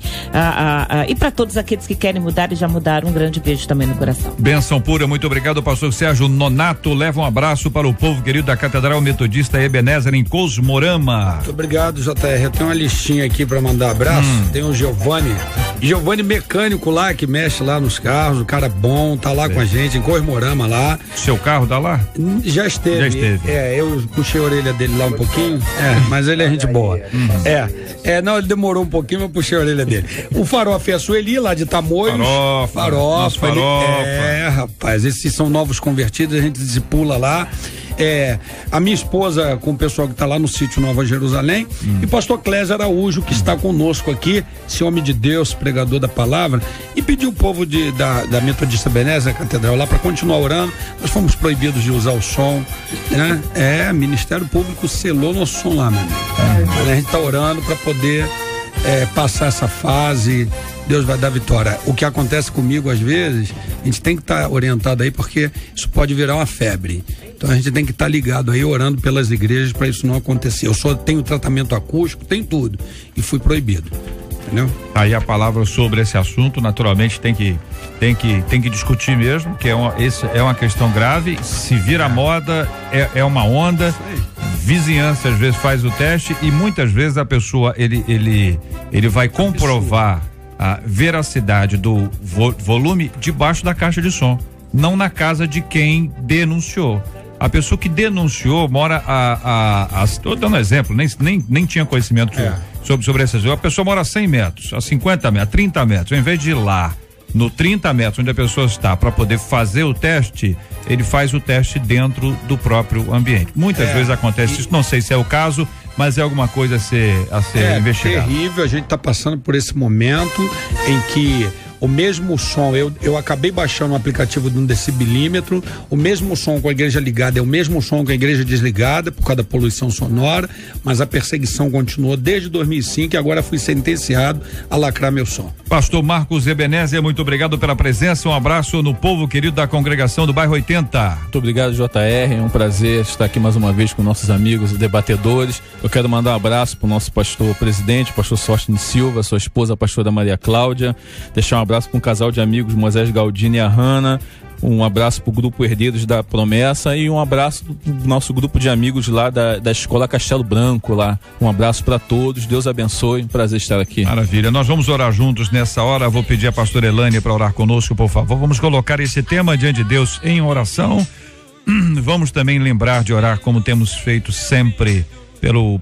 e pra todos aqueles que querem mudar e já mudaram, um grande beijo também no coração. Benção pura, muito obrigado, pastor Sérgio Nonato. Leva um abraço para o povo querido da Catedral Metodista Ebenezer em Cosmorama. Muito obrigado, JR. Eu tenho uma listinha aqui para mandar abraço. Tem o Giovanni mecânico lá, que mexe lá nos carros, o cara bom, tá lá com a gente em Cosmorama lá. Seu carro tá lá? Já esteve. Eu puxei a orelha dele lá um pouquinho, mas ele é gente boa. Não, ele demorou um pouquinho, mas eu puxei a orelha dele. O Farofa é a Sueli, lá de Tamoios. Farofa. Rapaz, esses são novos convertidos, a gente se pula lá. A minha esposa com o pessoal que está lá no sítio Nova Jerusalém, e pastor Clésio Araújo, que está conosco aqui, esse homem de Deus, pregador da palavra, e pediu o povo da Metodista Ebenezer, Catedral, lá para continuar orando. Nós fomos proibidos de usar o som, né? Ministério Público selou nosso som lá, meu amigo. A gente está orando para poder passar essa fase. Deus vai dar vitória. O que acontece comigo às vezes, a gente tem que estar orientado aí, porque isso pode virar uma febre. Então a gente tem que estar ligado aí, orando pelas igrejas para isso não acontecer. Eu só tenho tratamento acústico, tem tudo, e fui proibido. Entendeu? Aí a palavra sobre esse assunto, naturalmente, tem que discutir mesmo, que é uma questão grave. Se vira moda, é uma onda. Vizinhança às vezes faz o teste e muitas vezes a pessoa ele vai comprovar a veracidade do volume debaixo da caixa de som, não na casa de quem denunciou. A pessoa que denunciou mora estou dando exemplo, nem tinha conhecimento sobre essas coisas. A pessoa mora a 100 metros, a 50 metros, a 30 metros. Ao invés de ir lá no 30 metros onde a pessoa está para poder fazer o teste, ele faz o teste dentro do próprio ambiente. Muitas vezes acontece isso, não sei se é o caso, mas é alguma coisa a ser investigada. É terrível, a gente está passando por esse momento em que o mesmo som, eu acabei baixando um aplicativo de um decibilímetro, o mesmo som com a igreja ligada é o mesmo som com a igreja desligada, por causa da poluição sonora, mas a perseguição continuou desde 2005 e agora fui sentenciado a lacrar meu som. Pastor Marcos Ebenezer, muito obrigado pela presença, um abraço no povo querido da congregação do bairro 80. Muito obrigado, JR, é um prazer estar aqui mais uma vez com nossos amigos debatedores. Eu quero mandar um abraço para o nosso pastor presidente, pastor Sóstene Silva, sua esposa, a pastora Maria Cláudia, deixar um abraço para um casal de amigos, Moisés Galdino e a Hanna, Um abraço pro grupo Herdeiros da Promessa e um abraço pro nosso grupo de amigos lá da Escola Castelo Branco lá. Um abraço para todos, Deus abençoe, um prazer estar aqui. Maravilha, nós vamos orar juntos nessa hora. Vou pedir a pastora Elane para orar conosco, por favor. Vamos colocar esse tema diante de Deus em oração. Vamos também lembrar de orar como temos feito sempre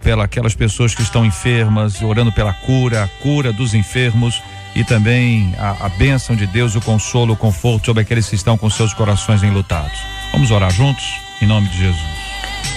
pela aquelas pessoas que estão enfermas, orando pela cura, a cura dos enfermos e também a bênção de Deus, o consolo, o conforto sobre aqueles que estão com seus corações enlutados. Vamos orar juntos, em nome de Jesus.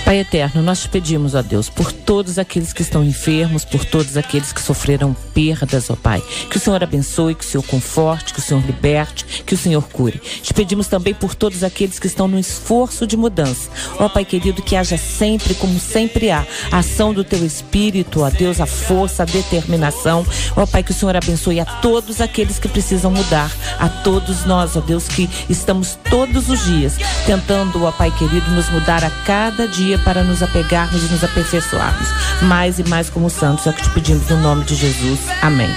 Pai eterno, nós te pedimos, ó Deus, por todos aqueles que estão enfermos, por todos aqueles que sofreram perdas, ó Pai, que o Senhor abençoe, que o Senhor conforte, que o Senhor liberte, que o Senhor cure. Te pedimos também por todos aqueles que estão no esforço de mudança, ó Pai querido, que haja sempre, como sempre há, a ação do Teu Espírito, ó Deus, a força, a determinação, ó Pai, que o Senhor abençoe a todos aqueles que precisam mudar, a todos nós, ó Deus, que estamos todos os dias tentando, ó Pai querido, nos mudar a cada dia para nos apegarmos e nos aperfeiçoarmos mais e mais como santos. É o que te pedimos no nome de Jesus. Amém.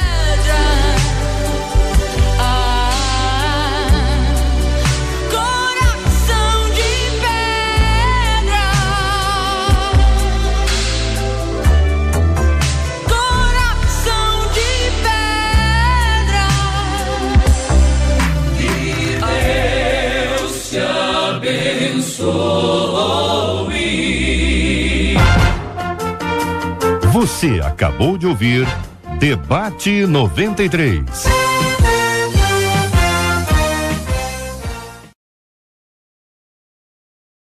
Você acabou de ouvir Debate 93.